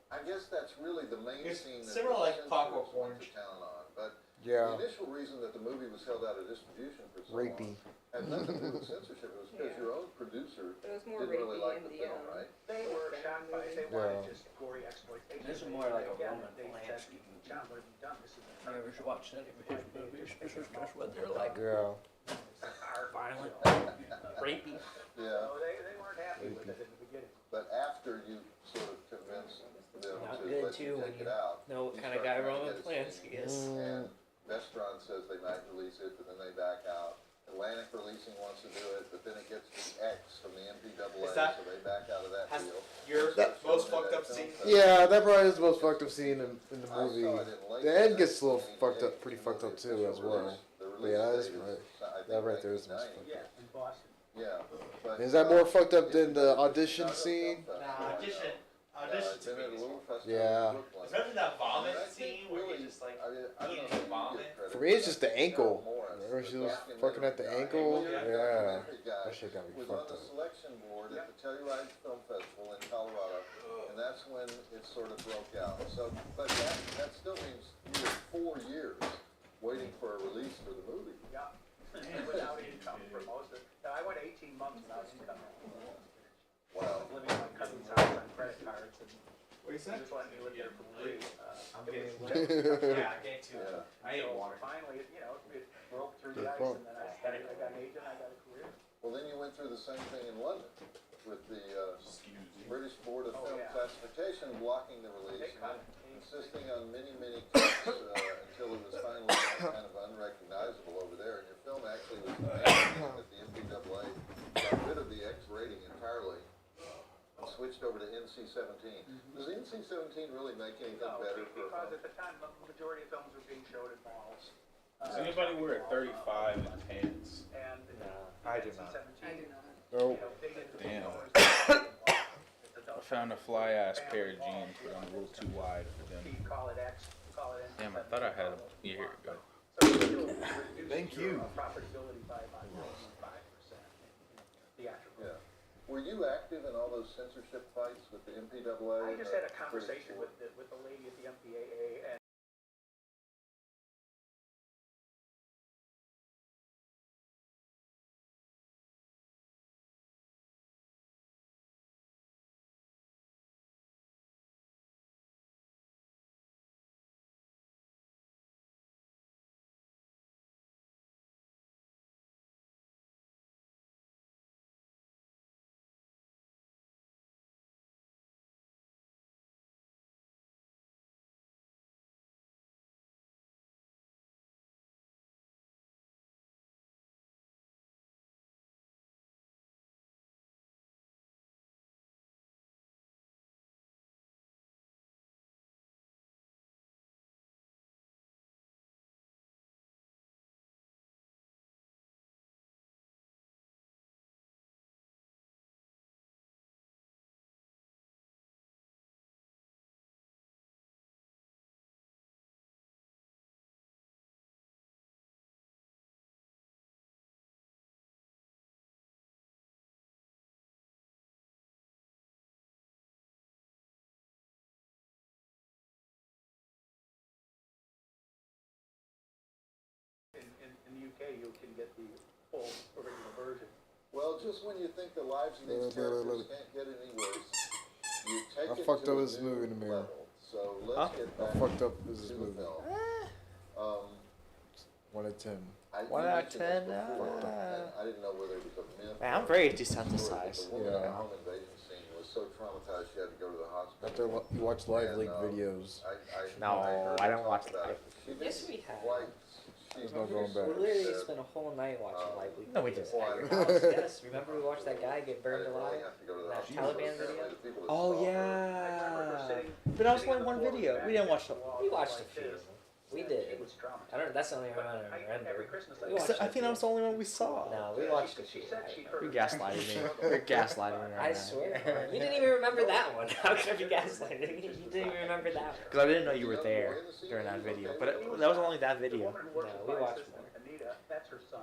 I guess that's really the main It's scene that similar like the Clockwork censors went Orange. to town on. But Yeah. the initial reason that the movie was held out of distribution for so Rapey. long had nothing to do with censorship. It was because Yeah. your own producer It was more didn't really rapey like in the the film, right? They were shocked by it. They wanted just gory exploitation. This is They- more like a again, Roman they Polanski said, movie. John, what have you done? This is I never watched any of his movies. This is just what they're like. Yeah. Violent, rapey. Yeah. So they weren't happy with it in the beginning. But after you sort of convinced them Not to good let too you when take you it out, know what you kind of start guy trying to Roman get it Polanski seen. is. And Vestron says they might release it, but then they back out. Atlantic Releasing wants to do it, but then it gets the X from the MPAA, Is that- so they back out of that has deal. your That- most that fucked up film scene? festival. Yeah, that probably is the most fucked up scene in the I movie. saw it in late The end gets a little 1988. fucked up, pretty fucked up The too as official well. release- the But release yeah, that is date right. I think, That right there is the most 1990. fucked Yeah, up. in Boston. Yeah. But, Is that more fucked up it's than the Chicago audition Film scene? Festival, Nah, I audition. know. Audition I've to been me at a is little more. festival Yeah. in Brooklyn. Especially that vomit And I think scene where really- you just like I don't know eating if you vomit. get credit For me, it's that. just the ankle. Daryl Morris, Remember she the was documentary fucking at the guy, ankle? the Yeah. documentary guy, That shit got me was on fucked the up. selection board at the Telluride Film Festival in Colorado, and that's when it sort of broke out. So, but that still means you were 4 years waiting for a release for the movie. Yeah. And without income for most of it. I went 18 months without What do you He say? was letting me live there for free. I'm it getting was yeah, I get to Yeah. I need so water. finally, it broke through the Good ice, point. and then I got an agent, I got a career. Well, then you went through the same thing in London with the British Board of Oh, Film yeah. Classification blocking the release They cut and it. insisting on many cuts until it was finally kind of unrecognizable over there. And your film actually was demanding that the MPAA got rid of the X rating entirely and switched over to NC-17. Does NC-17 really make anything No, better for a because film? at the time, the majority of films were being showed at malls. Does anybody wear a 35 in pants? And No, I do not. I do not. Nope. Damn. I I found a fly ass pair of jeans, but I'm a little too wide for them. Call it X, call it Damn, I thought I had them. Yeah, here we go. Thank you. Profitability by about 95% theatrical. Yeah. Were you active in all those censorship fights with the MPAA? I just had a British conversation Board? with the lady at the MPAA, and in the UK you can get the full original version. Well, just when you think the lives of these characters can't get any worse, you take I it fucked to up a this new movie in the mirror. level. So let's get How back fucked up is to this the movie? film. 1 out of 10. One you out of mentioned this 10, before, and I didn't know whether it was a myth. Man, I'm or very a story, but desensitized. The woman in Yeah. the home invasion scene was so traumatized she had to go to the hospital. After you watch live leak And, videos. No, heard I her don't talk watch about Live it. She Yes, didn't we have. quite- she There's no going back. We literally said, spent a whole night watching Live Leak No, we videos didn't. at your house. Yes, remember we watched that guy get burned I didn't really alive? have to go to the That hospital. Taliban Apparently video? the people that Oh saw her- yeah. But that was only one video. We didn't watch the. We watched a few. We did. She was traumatized. I don't. That's the only one I remember. Every Christmas We I watched I a think that was the few. only one we saw. No, we watched a few. She said she heard You're gaslighting me. You're gaslighting me right I now. swear. You didn't even remember that one. How could I be gaslighting? You didn't even remember that one. Because I didn't know you were there during that video. But that was only that The video. woman who works No, with we my watched assistant, Anita, that's her son.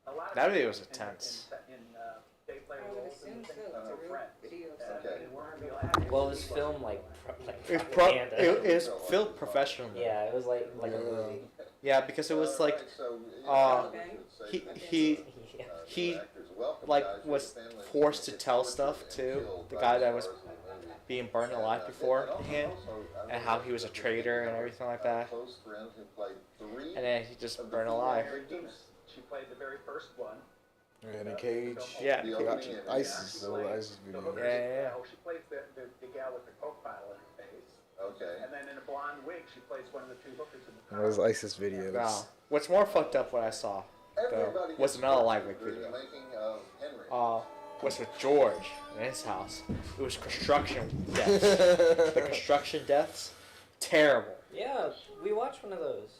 A lot of That video people was intense. They play I would roles assume in so. things It's a for real friends. video of And Okay. they weren't real actors. Well, it was filmed like It propaganda. was filmed professionally. Yeah, it was like a Yeah. movie. Yeah, because it was like Alright, so, you uh, know, we should say he that, he Yeah. he actors, welcome, like guys. Your was families forced to get tell tortured stuff and too. killed The by guy the that was stars of the movie. being burned And, alive and beforehand, also, and how he was a traitor and everything like that. Close friend who played 3 And then he just of the burned 4 alive. victims. She played the very first one. In a cage. Yeah. The Got opening you. image. ISIS, the little ISIS The video. hookers, Yeah. She plays the gal with the coke bottle in her face. Okay. And then in a blonde wig, she plays one of the 2 hookers in the One of those car. ISIS videos. Wow. What's more fucked up what I saw Everybody was gets another live tortured leak during video. the making of Henry. Was with George in his house. It was construction deaths. The construction deaths, terrible. Yeah, we watched one of those.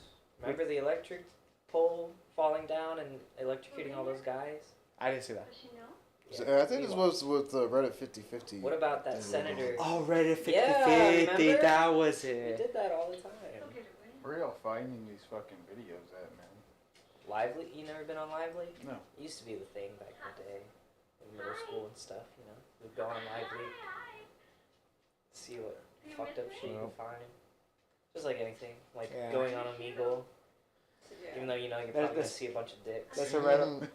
Remember the electric pole falling down and electrocuting all those guys? I didn't see that. Does she know? I think this was with Reddit 50/50. What about that senator? Oh, Reddit 50/50. Yeah, remember? That was We it. did that all the time. She'll get it right. Where y'all finding these fucking videos at, man? Lively? You never been on Lively? No. It used to be the thing back in the day, in middle school and stuff. You know, we'd go on Lively, see what fucked up shit you Well. could find. Just like anything, like Yeah. going on Omegle. Even though you know you're probably gonna That's- see a bunch of dicks. That's a Reddit.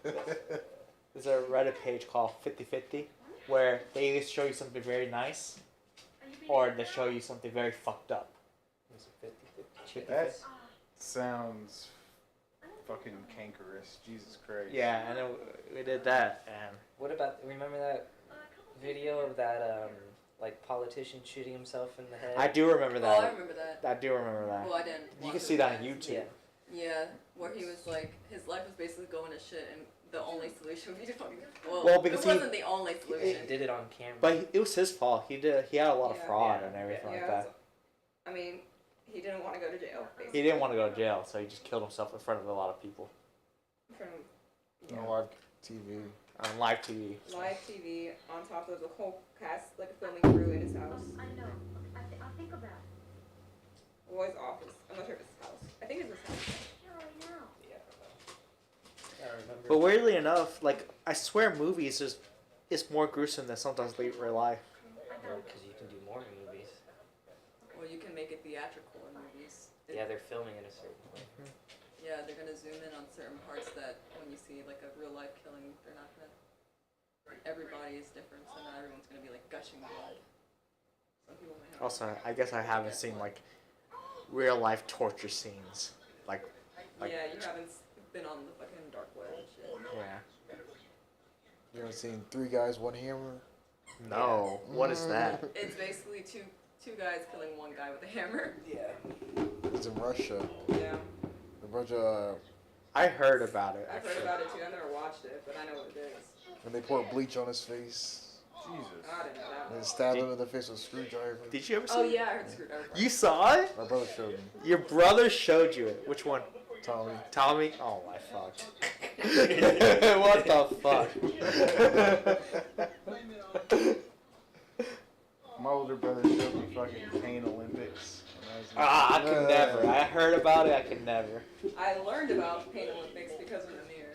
There's a Reddit page called 50/50 where they either show you something very nice Are you being or they show you something very fucked up. Is it 50-50? That sounds fucking cankerous. Jesus Christ. Yeah, I know we did that, and What about, remember that video of that, like, politician shooting himself in the head? Oh, I do remember that. I remember that. I do remember that. Well, I didn't. You watch can it, see that on but- YouTube. Yeah. Yeah, where he was like, his life was basically going to shit, and the only solution would be to fucking. Well, because it wasn't the only solution. He did it on camera. But it was his fault. He had a lot of Yeah. fraud Yeah. and everything Yeah, like that. I mean, he didn't want to go to jail. Basically. He didn't want to go to jail, so he just killed himself in front of a lot of people From On live TV. on live TV. live TV on top of the whole cast, like a filming crew in his house. I know. I'll think about it. Or his office. I'm not sure if it's his house. I think it's his house. Surely now. Yeah, I remember. But weirdly enough, like, I swear movies is more gruesome than sometimes real life. Because you can do more in movies. Well, you can make it theatrical in movies. Yeah, they're filming it a certain way. Yeah, they're gonna zoom in on certain parts that when you see like a real life killing, they're not gonna. Everybody is different, so not everyone's gonna be like gushing blood. Some people might have. Also, I guess I haven't seen, like, real life torture scenes. Like, Yeah, you haven't been on the fucking dark web and shit. yeah. You ever seen Three Guys, One Hammer? No. What is that? It's basically two guys killing one guy with a hammer. Yeah. It's in Russia. Yeah, In Russia, I heard about it, I've heard actually. about it too. I never watched it, but I know what it is. when they pour bleach on his face, Jesus. I didn't know that and one. stab him in the face with a screwdriver. Did you ever see Oh it? yeah, I heard the screwdriver. You saw it? My brother showed me. Your brother showed you it. Which one? Tommy. Tommy? Oh my fuck. What the fuck? My older brother showed me fucking Pain Olympics. When I was I could never. I heard about it, I could never. I learned about Pain Olympics because of Amir.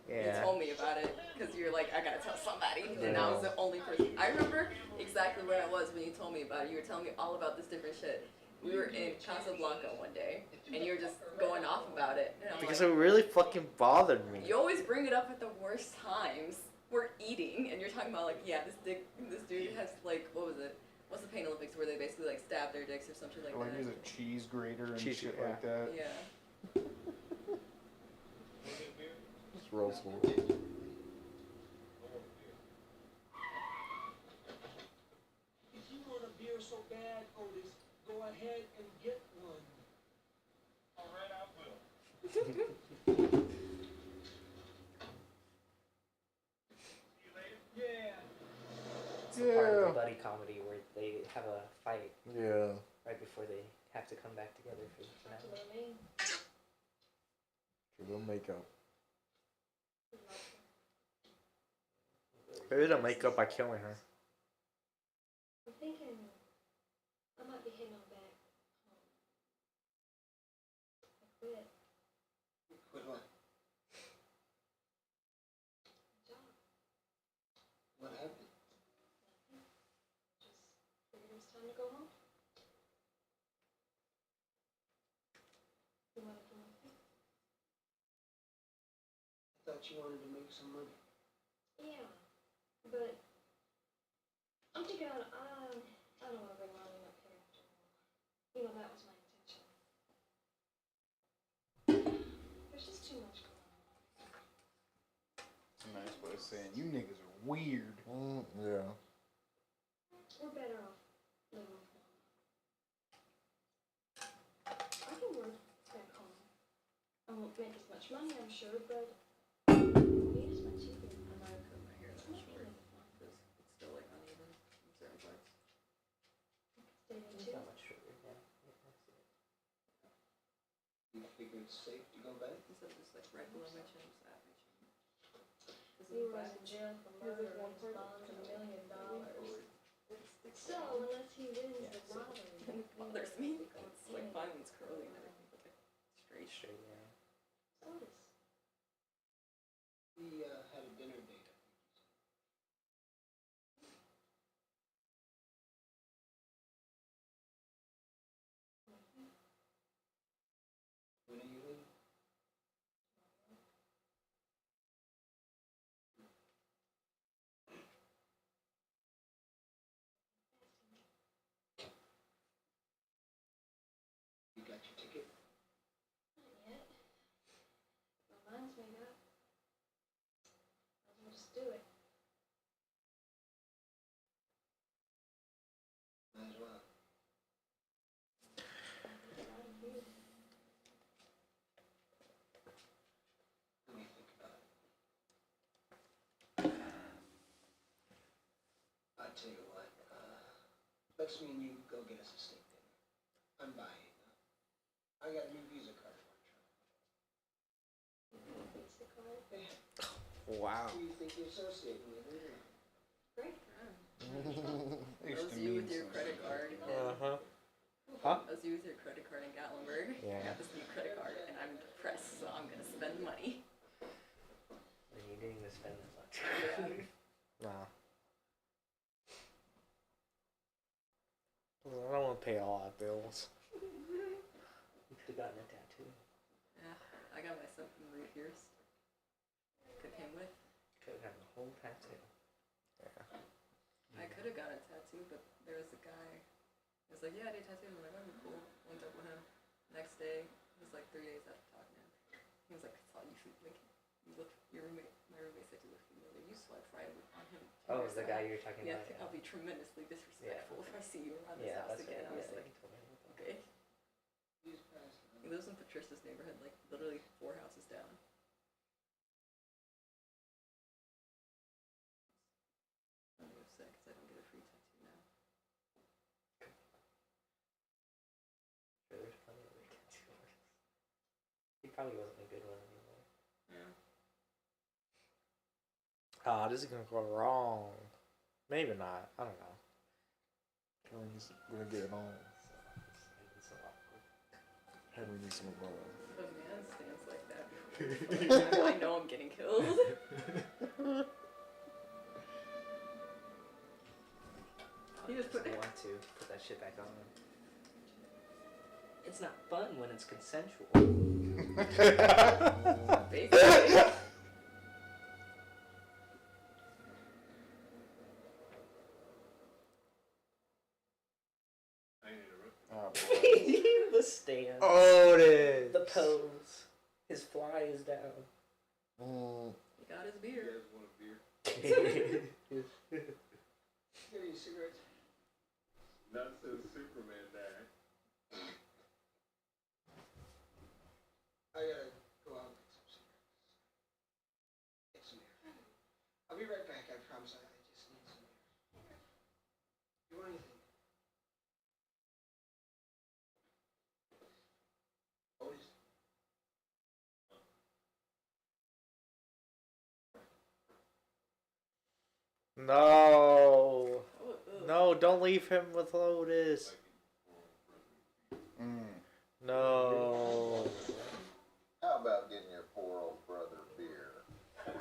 Yeah. You told me about it because you're like, I gotta tell somebody, and I was the only person. I remember exactly where I was when you told me about it. You were telling me all about this different shit. We were in Casablanca one day, and you were just going off about it. And I'm Because like, it really fucking bothered me. you always bring it up at the worst times. We're eating, and you're talking about like, yeah, this dude has like, what was it? What's the Pain Olympics where they basically like stab their dicks or something like like that? use a cheese grater and Cheese- shit yeah. like that. Yeah. It's roastful. If you want a beer so bad, Otis, go ahead and get one. All right, I will. See you later. Yeah. It's a part of the buddy comedy where they have a fight Yeah. right before they have to come back together for the finale. For the makeup. Maybe they'll make up by killing her. I'm thinking I might be heading on back home. I quit Quit what? the job. What happened? Just figured it was time to go home. You want to come with me? I thought you wanted to make some money. Yeah, but I'm thinking I don't want to bring Marlene up here after all. You know, that was my intention. There's just too much going on. It's a nice way of saying you niggas are weird. Yeah. We're better off living with one. I can work back home. I won't make as much money, I'm sure, but I won't need as much either. I might have cut my hair that short because it's still like uneven in certain parts. Stay there It's too. not much shorter, yeah. I see it. You figure it's safe to go back? Instead of just like right below my chin, just at my chin. This He is was back. in jail for murder and his bonds $1 million. So unless he wins the lottery, It bothers me. It's like fine when it's curly and everything, but like straight. Straight, yeah. Otis. We had a dinner date. When are you leaving? let's me and you go get us a steak dinner. I'm buying. I got a new Visa card for Visa card. you. Wow. Who do you think you associate with? Great. That was you with your credit card. Uh-huh. Huh? That was you with your credit card in Gatlinburg. Yeah. I got this new credit card and I'm depressed, so I'm gonna spend money. Then you didn't even spend that much. Nah. I don't want to pay a lot of bills. You could have gotten a tattoo. Yeah, I got myself re-pierced. Could came with. Could have gotten a whole tattoo. I could have got a tattoo, but there was a guy. He was like, "Yeah, I did tattoos." I'm like, "Oh, cool." Went up with him. Next day, it was like 3 days after talking to him. He was like, "I saw you like you look. Your roommate, my roommate said you look familiar. You swipe right on him." Oh, the guy you were talking Yeah, about. I'll be tremendously disrespectful if I see you around this Yeah, house that's again. right. I was like, okay. He lives in Patricia's neighborhood, like literally 4 houses down. I'm upset because I don't get a free tattoo now. Sure, there's plenty of other tattoo artists. He probably wasn't a good one anymore. Yeah. This is gonna go wrong. Maybe not. I don't know. Henry's gonna get it on. It's a lot. Henry needs some The man stands like that. I know I'm getting killed. He just put I want to put that shit back on. It's not fun when it's consensual. Basically. The stand. Oh, it is. The pose. His fly is down. He got his beer. You guys want a beer? Give me cigarettes. Not since Superman died. I gotta go out and get some cigarettes. Get some air. I'll be right back, I promise. I just need some air. You want anything? Otis? No. No, don't leave him with Lotus. No. How about getting your poor old brother beer?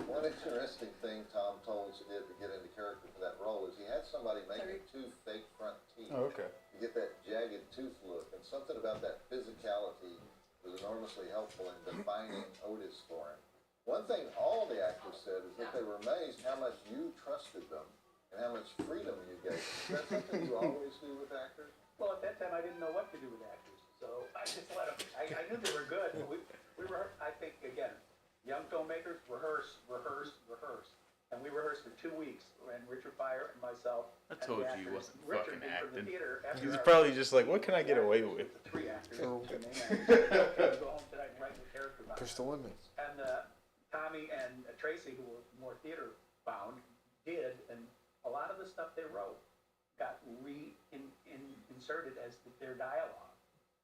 One interesting thing Tom Tolles did to get into character for that role is he had somebody making 2 fake front teeth. Oh, okay. To get that jagged tooth look, and something about that physicality was enormously helpful in defining Otis for him. One thing all the actors said is that they were amazed how much you trusted them and how much freedom you gave them. Is that something you always do with actors? Well, at that time, I didn't know what to do with actors, so I just let them. I knew they were good. We were, I think, again, young filmmakers rehearse, and we rehearsed for 2 weeks. And Richard Pryor and myself. I and told the you he actors. wasn't Richard fucking did for the acting. theater after He's our- probably just like, what can I get away with? The 3 actors. Oh. And they had, go home tonight and write the character about Push the limits. And Tommy and Tracy, who were more theater bound, did, and a lot of the stuff they wrote got inserted as their dialogue.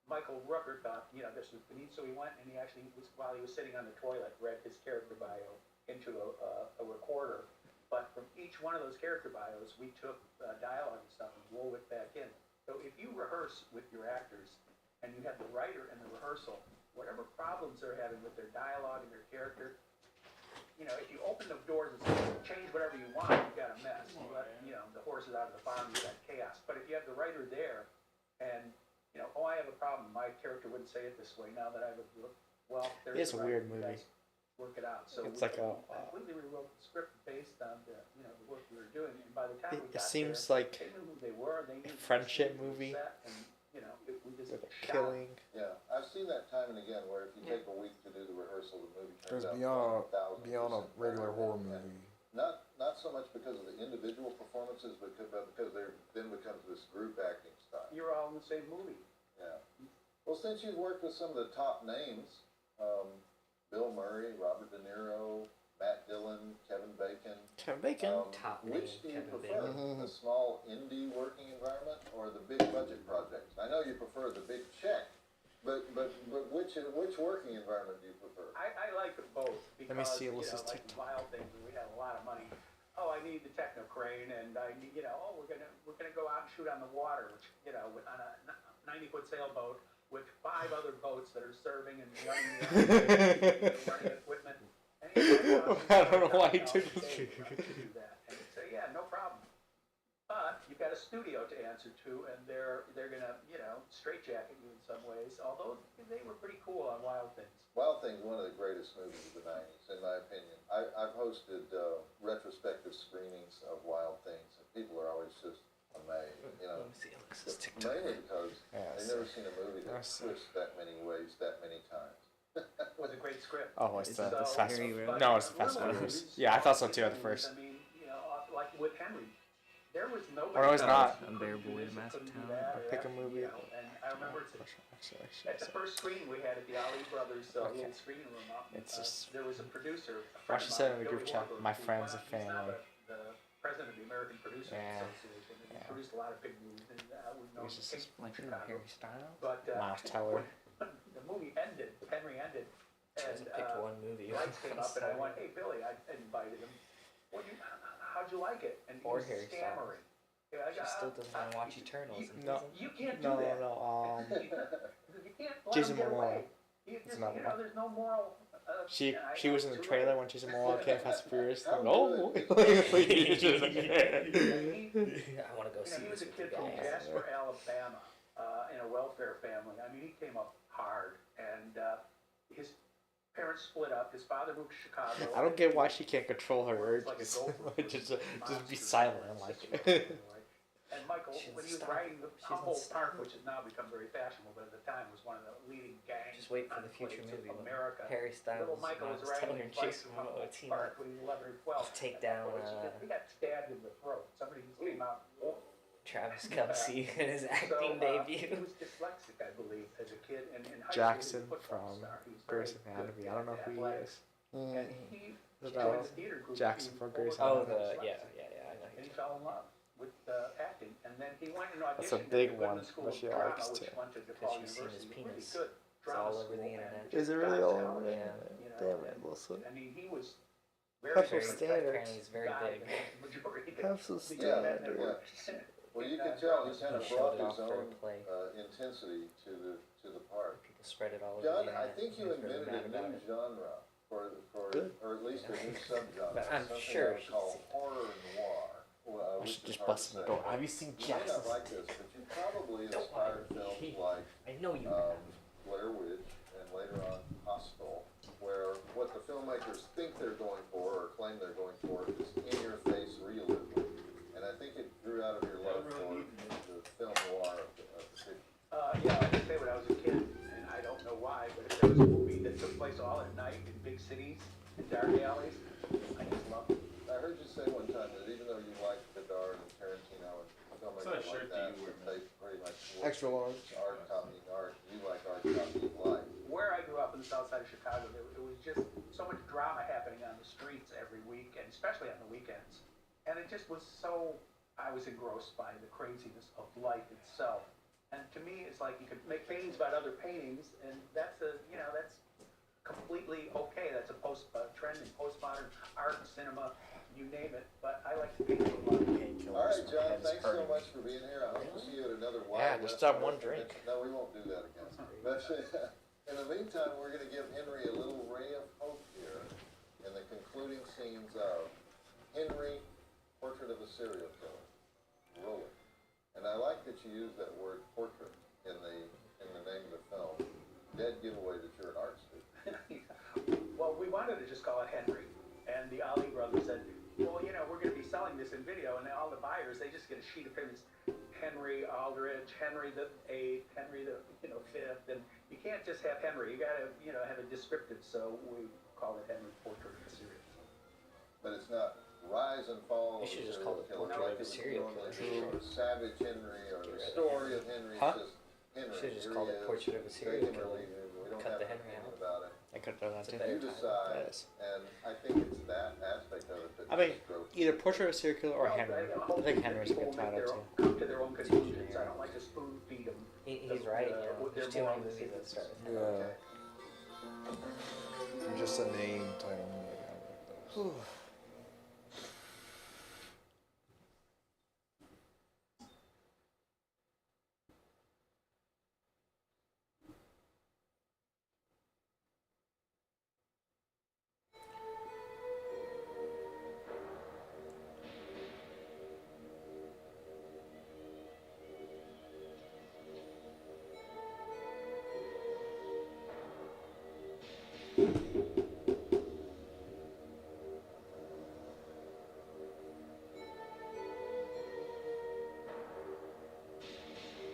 Michael Rooker thought, this was beneath, so he went and he actually, while he was sitting on the toilet, read his character bio into a recorder. But from each one of those character bios, we took dialogue and stuff and wove it back in. So if you rehearse with your actors and you have the writer and the rehearsal, whatever problems they're having with their dialogue and their character, if you open the doors and say, change whatever you want, you've got a mess. You let, the horses out of the farm, you've got chaos. But if you have the writer there and, I have a problem, my character wouldn't say it this way, now that I have there's It's a the writer, weird you movie. guys work it out. So It's we like a, completely rewrote the script based on the work we were doing, and by the time we It got seems there, like they knew who they were. They knew a friendship the movie set, and we just with a shot. killing. Yeah, I've seen that time and again where if you take a week to do the rehearsal, the movie turns Goes out beyond a 1,000% regular better. horror And movie. Not so much because of the individual performances, but because there then becomes this group acting style. You're all in the same movie. Yeah. Well, since you've worked with some of the top names, Bill Murray, Robert De Niro, Matt Dillon, Kevin Bacon. Kevin Bacon. Top name, Which do you Kevin prefer, Bacon. the small indie working environment or the big budget projects? I know you prefer the big check, but which working environment do you prefer? I like both because, Let me see you know, Alyssa's like TikTok. Wild Things, we had a lot of money. Oh, I need the techno crane, and I need, you know, oh, we're gonna go out and shoot on the water, which, you know, on a 90-foot sailboat with 5 other boats that are serving and running equipment. And I don't know why he took this. to do that. And you'd say, yeah, no problem. But you've got a studio to answer to, and they're gonna, you know, straitjacket you in some ways. Although they were pretty cool on Wild Things. Wild Things, one of the greatest movies of the 90s, in my opinion. I've hosted retrospective screenings of Wild Things, and people are always just amazed, you know. Let me see Alyssa's TikTok. Mainly because Yes. they've never seen a movie that Yes. twists that many ways, that many times. It was a great script. Oh, it's the So, Fast Harry Food. Road? No, it's the Fast little Food. movies, Yeah, I thought so small too at the movies, first. I mean, you know, like with Henry, there was nobody. Or it was else not. who couldn't Unbearable do Weight this, of Massive couldn't do Talent. that, or Pick a that, movie. you know, and I remember at the first screening we had at the Ali Brothers Okay. little screening room up, It's just- there was a producer. Why she said in the group chat, my friend's a He's now family. the president of the American Producers Yeah. Association, and he Yeah. produced a lot of big movies, and we've known It's just King Like from Chicago. Harry Styles. But Miles Teller. when the movie ended, Henry ended, She and hasn't picked one movie. lights came up, and I went, "Hey, Billy," I invited him. How'd you like it? And he Or was Harry Styles. stammering. Yeah, She still doesn't want to watch Eternals. and No. doesn't- You can't do No, that. no. You can't let Jason him get Momoa. away. You It's just, not you know, one. there's no moral. She I she know, was in the too trailer late. when Jason Momoa came Fast and Furious. How Oh, good. I want to go He, see he this was a with kid you from guys. Jasper, Alabama, in a welfare family. I mean, he came up hard, and his parents split up. His father moved to Chicago. I don't get why she can't control her Worked like a urges. gopher Like, just be monster silent for and like 6 months anyway. And Michael, She when he was doesn't riding the stop. She Humboldt doesn't Park, stop. which has now become very fashionable, but at the time was one of the leading gangs. Just wait for the future enclaves movie. of when America. Harry Styles, Little Michael was Miles Teller, riding and his bike Jason through Momoa Humboldt team Park up when he was 11 or 12. to take down He got stabbed in the throat. Somebody just came out. Travis Kelce in his So, acting He debut. was dyslexic, I believe, as a kid. And in high Jackson school, he was a football from star. He was Grey's very Anatomy. good I don't know at who he athletics. is. And he That joined was the theater group. Jackson to from Grey's Oh, Anatomy. yeah, I know. And he fell in love with acting. And then he went and That's a auditioned big at the one, Goodman School but of she Drama, likes which to. went to Because DePaul she's seen his University. Really penis. good It's drama all over school, the and internet. just Is it got really his all talent, over the Yeah. internet? you know, Damn it, and- Melissa. I mean, he was Have very, some very standards. Apparently he's very guy big. in the majority of Have some the standards. networks. Well, you can tell he kind of He showed brought it his off for a own play. intensity to the part. People spread it all over John, the I internet. think you He was really invented mad a about new it. genre for Good. or at least a new subgenre. But I'm something sure I would she's call seen it. horror noir. Well, I which should is just hard bust to in the say. door. Have you seen You may not Jackson? like this, but you probably Don't inspired mind. films like I know you have. Blair Witch and later on Hostel, where what the filmmakers think they're going for or claim they're going for is in-your-face realism. And I think it grew out of your love for the film noir of the picture. Yeah, like I say, when I was a kid, and I don't know why, but if there was a movie that took place all at night in big cities, in dark alleys, I just loved it. I heard you say one time that even though you liked Hibbard and Tarantino and filmmakers What like shirt do that, you wear, that they pretty much Extra large. art copying art. You like art copying life. Where I grew up in the south side of Chicago, it was just so much drama happening on the streets every week, and especially on the weekends. And it just was so, I was engrossed by the craziness of life itself. And to me, it's like you could make paintings about other paintings, and that's that's completely okay. That's a trend in postmodern art, cinema, you name it. But I like to paint a lot. All right, John, thanks so much for being here. I hope to see you at another Yeah, Wild just West have one event. drink. No, we won't do that again. But in the meantime, we're going to give Henry a little ray of hope here in the concluding scenes of Henry, Portrait of a Serial Killer. Roll it. And I like that you use that word portrait in the name of the film. Dead giveaway that you're an art student. Well, we wanted to just call it Henry, and the Ali brothers said, well, we're going to be selling this in video, and all the buyers, they just get a sheet of paper that's Henry Aldrich, Henry the 8th, Henry the 5th, and you can't just have Henry. You got to have a descriptive. So we call it Henry, Portrait of a Serial Killer. But it's not Rise and Fall You of a should just Serial call it Killer Portrait like of a it would Serial normally Killer. be, or Savage Henry, or the You're right. story of Henry. Huh? It's just Henry. Should have just Here called he it is. Portrait of a Take Serial him or Killer. leave him. We don't Cut have the an Henry opinion out. about it. I could have done That's a too. better You title. decide, Yes. and I think it's that aspect of it that I mean, just drove either Portrait of a Serial Killer or Well, Henry. I hopefully think Henry's a people good will make title their too. own, come to their own conclusions. I don't like to spoon feed them. He's right, you know. with There's their too many moral movies that decisions. start with Yeah. Just a name title. Like, I like those.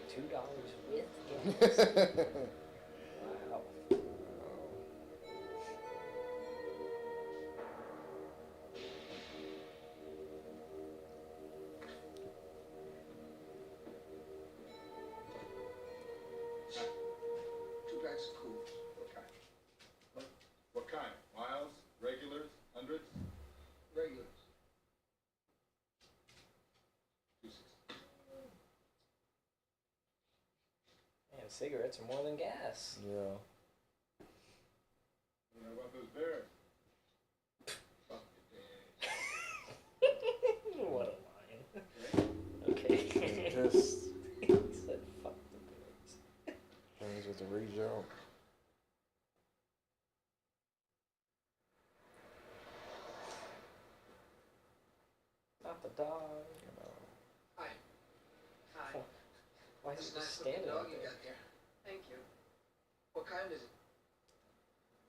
$2 with gas. Wow. Two bags of cool. Okay. What kind? Miles? Regulars? Hundreds? Regulars. 260. Man, cigarettes are more than gas. Yeah. You know about those bears? Fuck the bears. What a line. Okay. Just he said, fuck the birds. things with the reach out. Not the dog. You know. Hi. Hi. Why is That's he a just nice looking standing dog out you there? got there. Thank you. What kind is it?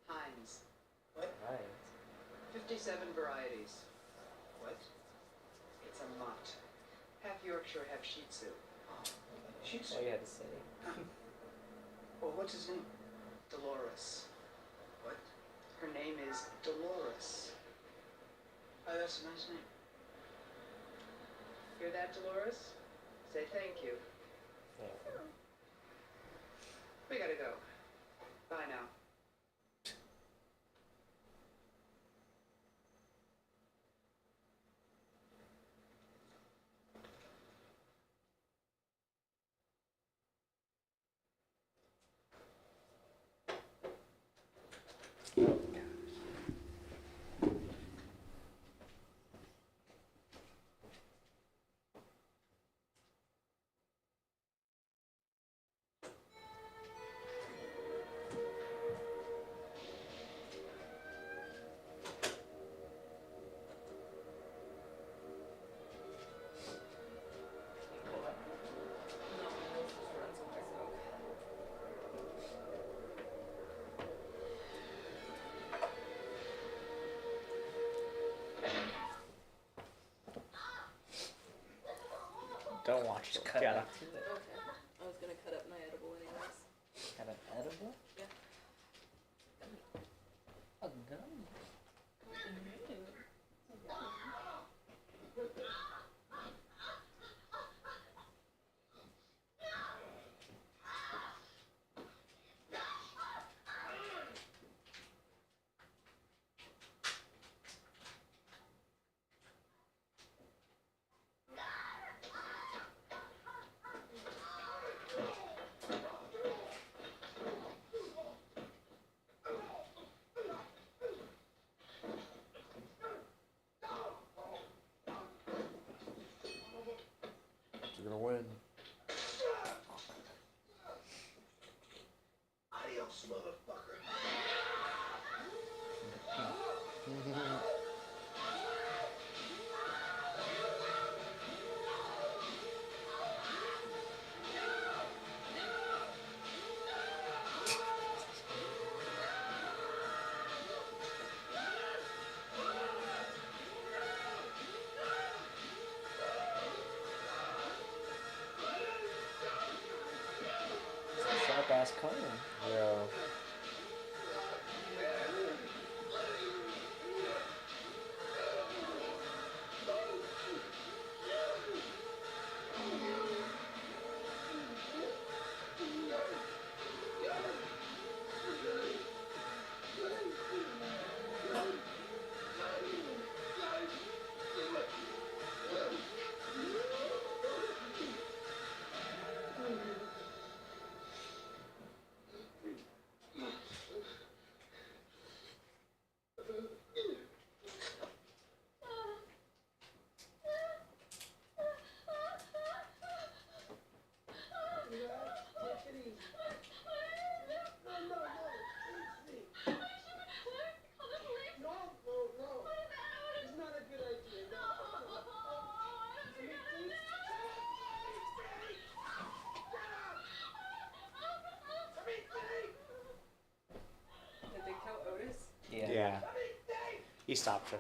Heinz. What? Right. 57 varieties. What? It's a mutt. Half Yorkshire, half Shih Tzu. Shih That's Tzu. all you had to say. Well, what's his name? Dolores. What? Her name is Dolores. Oh, that's a nice name. Hear that, Dolores? Say thank you. Yeah. We gotta go. Bye now. No, my nose just runs when I smoke. Don't watch it. Cut Gotta. right to it. Okay. I was gonna cut up my edible anyways. Got an edible? Yeah. A gum? You're gonna win. Adios, motherfucker. Sharp ass comb. Yeah. Yeah. He stopped him.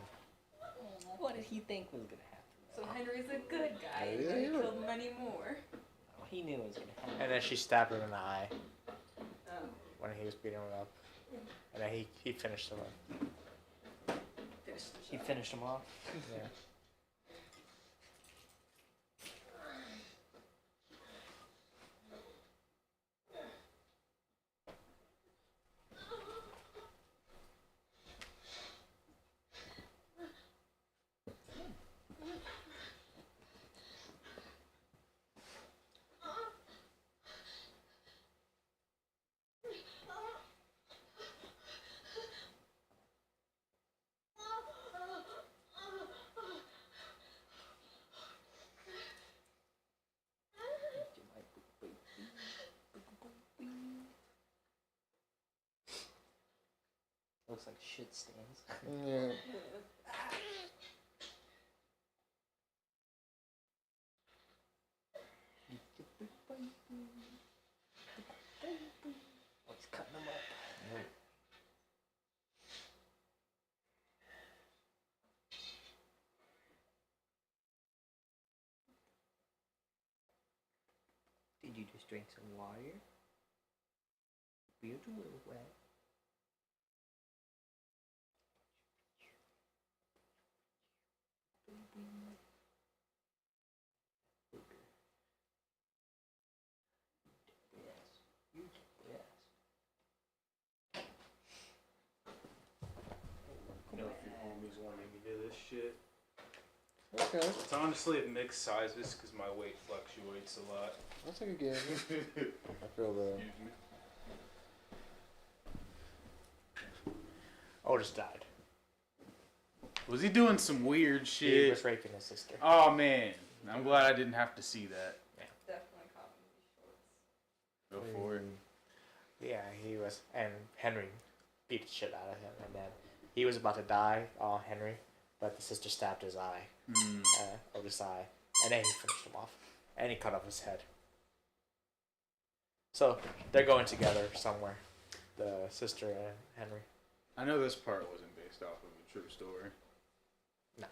What did he think was gonna happen? So Henry's a good guy. Yeah, He's gonna yeah. kill many more. Oh, he knew it was gonna happen. And then she stabbed him in the eye Oh. when he was beating him up. And then he finished him up. Finished the He shot. finished him off. Yeah. Looks like shit stains. Yeah. Oh, he's cutting them up. Did you just drink some water? Beard's a little wet. You know, if your homies wanted me to do this shit. Okay. It's honestly of mixed sizes because my weight fluctuates a lot. I'll take a guess. I feel the. Excuse me. Otis died. Was he doing some weird He shit? was raping his sister. Oh man, I'm glad I didn't have to see that. Definitely caught me these shorts. Go for it. Yeah, he was, and Henry beat the shit out of him, and then he was about to die, Henry, but the sister stabbed his eye, Otis' eye, and then he finished him off, and he cut off his head. So they're going together somewhere, the sister and Henry. I know this part wasn't based off of a true story. No.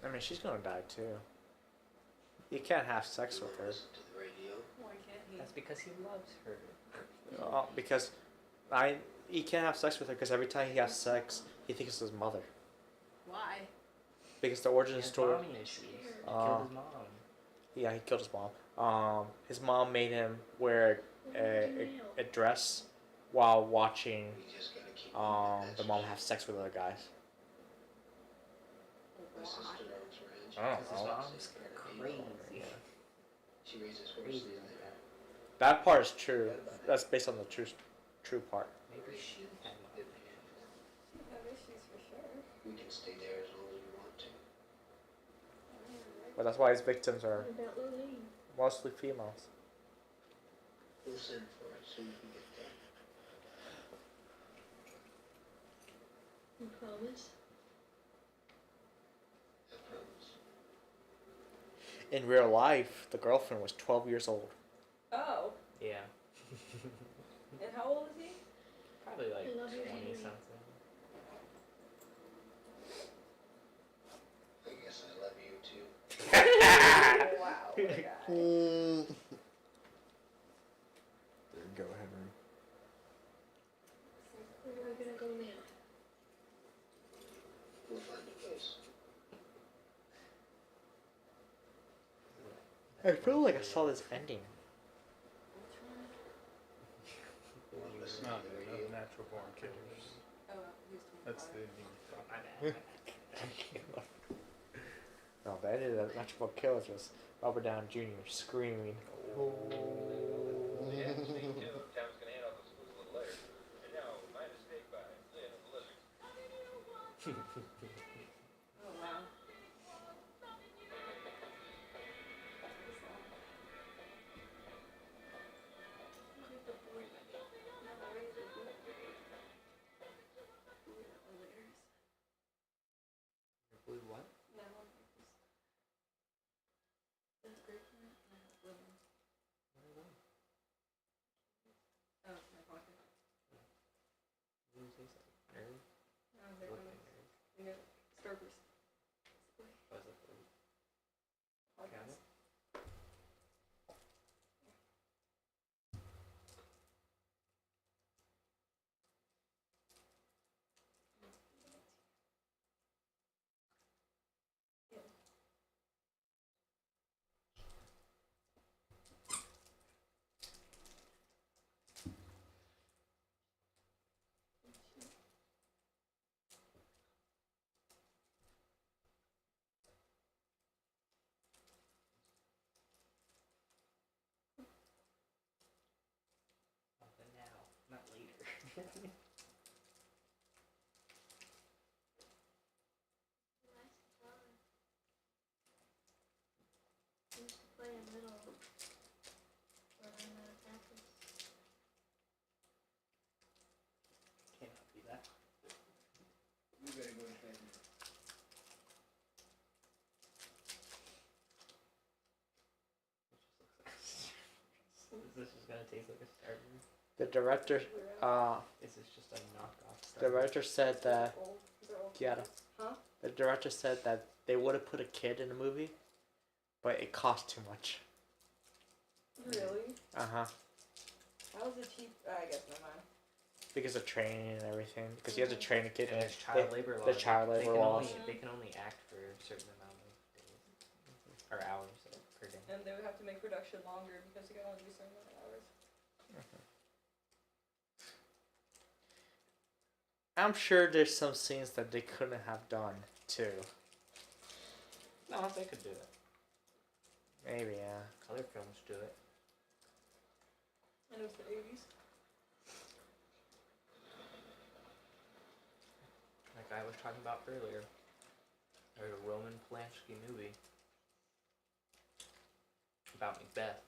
I mean, she's gonna die too. You can't have sex with her. Listen to the radio. Why can't he? That's because he loves her. Because he can't have sex with her because every time he has sex, he thinks it's his mother. Why? Because the origin He has story. mommy issues. He killed his mom. Yeah, he killed his mom. His mom made him wear a dress while watching We just gotta keep the mom have sex with other guys. My sister owns ranch. I don't Because his know. mom's crazy. She raises Crazy horses like there. that. That part is true. That's based on the true part. Maybe she had You have issues for sure. We can stay there as long as we want to. But that's why his victims are What about Lily? mostly females. We'll send for it as soon as we get there. You promise? I promise. In real life, the girlfriend was 12 years old. Oh. Yeah. And how old is he? Probably like I love you, 20 Henry. something. I guess I love you too. Wow. What a guy. There you go, Henry. Where are we gonna go now? We'll find a place. I feel like I saw this ending. It's not the natural born killers. Oh, he's 25. That's the ending. No, the ending of Natural Born Killers was Robert Downey Jr. screaming. Yeah, me too. Oh wow. Blue what? Oh, my pocket. Blue tastes like nerd. Looking nerd. You know, Starburst. What is it? Blue? Podcast. But now, not later. I used to play in middle where I'm at practice. Cannot be that. You better go to bed. This is gonna taste like a Starburst. The director, This is just a knockoff Starburst. the director said that, yeah, Huh? the director said that they would have put a kid in the movie, but it cost too much. Really? Uh-huh. How is it cheap? I guess never mind. Because of training and everything. Because you have to train a kid. And there's child labor laws. The child labor laws. They can only act for a certain amount of days. Or hours per day. And they would have to make production longer because they can only do a certain amount of hours. I'm sure there's some scenes that they couldn't have done, too. No, they could do it. Maybe, yeah. Other films do it. And it was the 80s. Like I was talking about earlier. There's a Roman Polanski movie about Macbeth.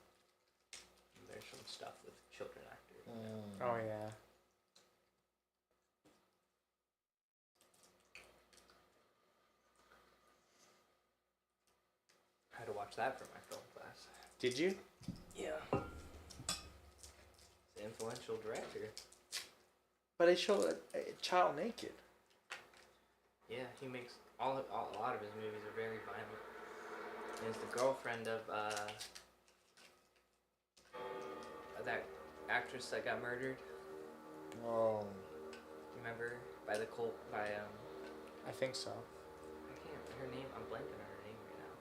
And there's some stuff with children actors. Oh, yeah. I had to watch that for my film class. Did you? Yeah. He's an influential director. But they show a child naked. Yeah, he makes a lot of his movies are very violent. And it's the girlfriend of that actress that got murdered. Oh. Remember by the cult by I think so. I can't her name. I'm blanking on her name right now.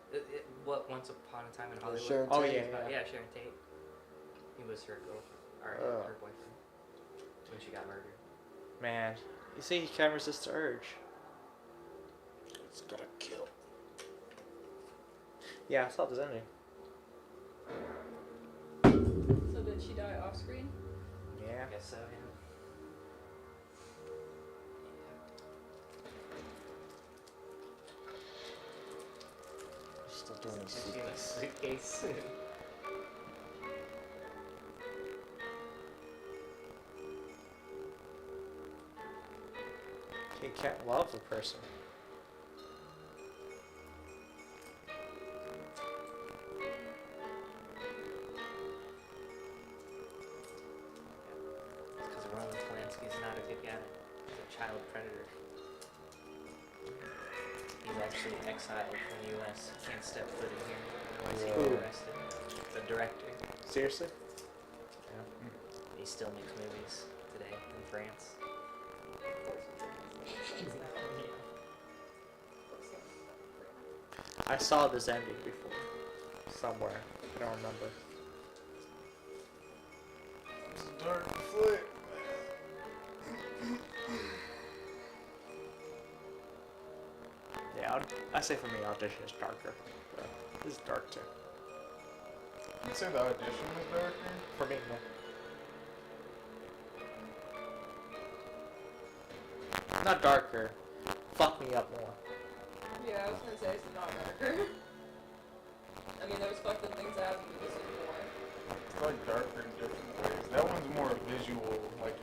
What Once Upon a Time in Hollywood? Sharon Oh Tate. yeah. Sharon Tate. He was her girlfriend or her boyfriend when she got murdered. Man, you see, he can't resist the urge. It's gonna kill. Yeah, I saw this ending. So did she die off screen? Yeah. I guess so. Yeah. Still doing Is this. she in a suitcase? He can't love a person. Because Roman Polanski's not a good guy. He's a child predator. He's actually exiled from the U.S. He can't step foot in here. Otherwise he'll Who? get arrested. The director. Seriously? Yeah. He still makes movies today in France. I saw this ending before. Somewhere. I don't remember. It's a dark flick, Yeah, I say for me, Audition is darker. But this is dark too. man. You'd say the audition was darker? For me, no. Not darker. fucked me up more. Yeah, I was gonna say it's not darker. I mean, there was fucked up things that happened to this one more. It's like darker in different ways. That one's more visual. Like,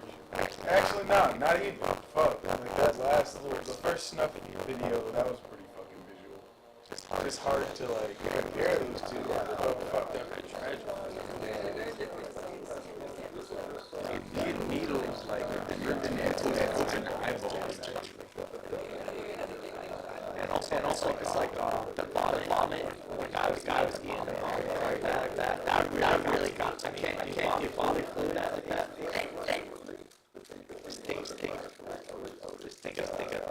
actually, not even. Fuck. Like that last the first snuff video, that was pretty fucking visual. It's hard to like compare those two. They're both fucked up and tragic. Needles like dripping into his open eyeballs. And also it's like the vomit. Like I was eating the vomit like that. That really got to me. I can't get vomit flu that like that. Just think of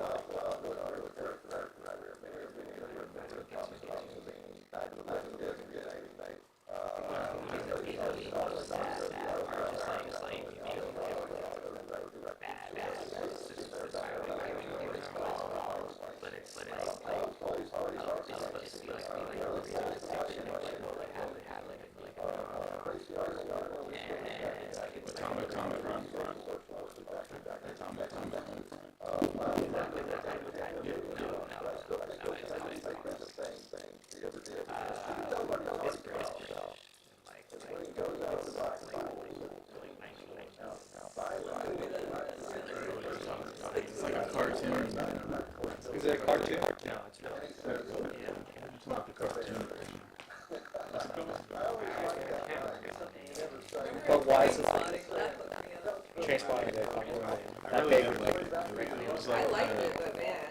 It's like a cartoon. Is it a cartoon? No, it's not. It's not a cartoon. But why is it transplanted? That baby. It was like,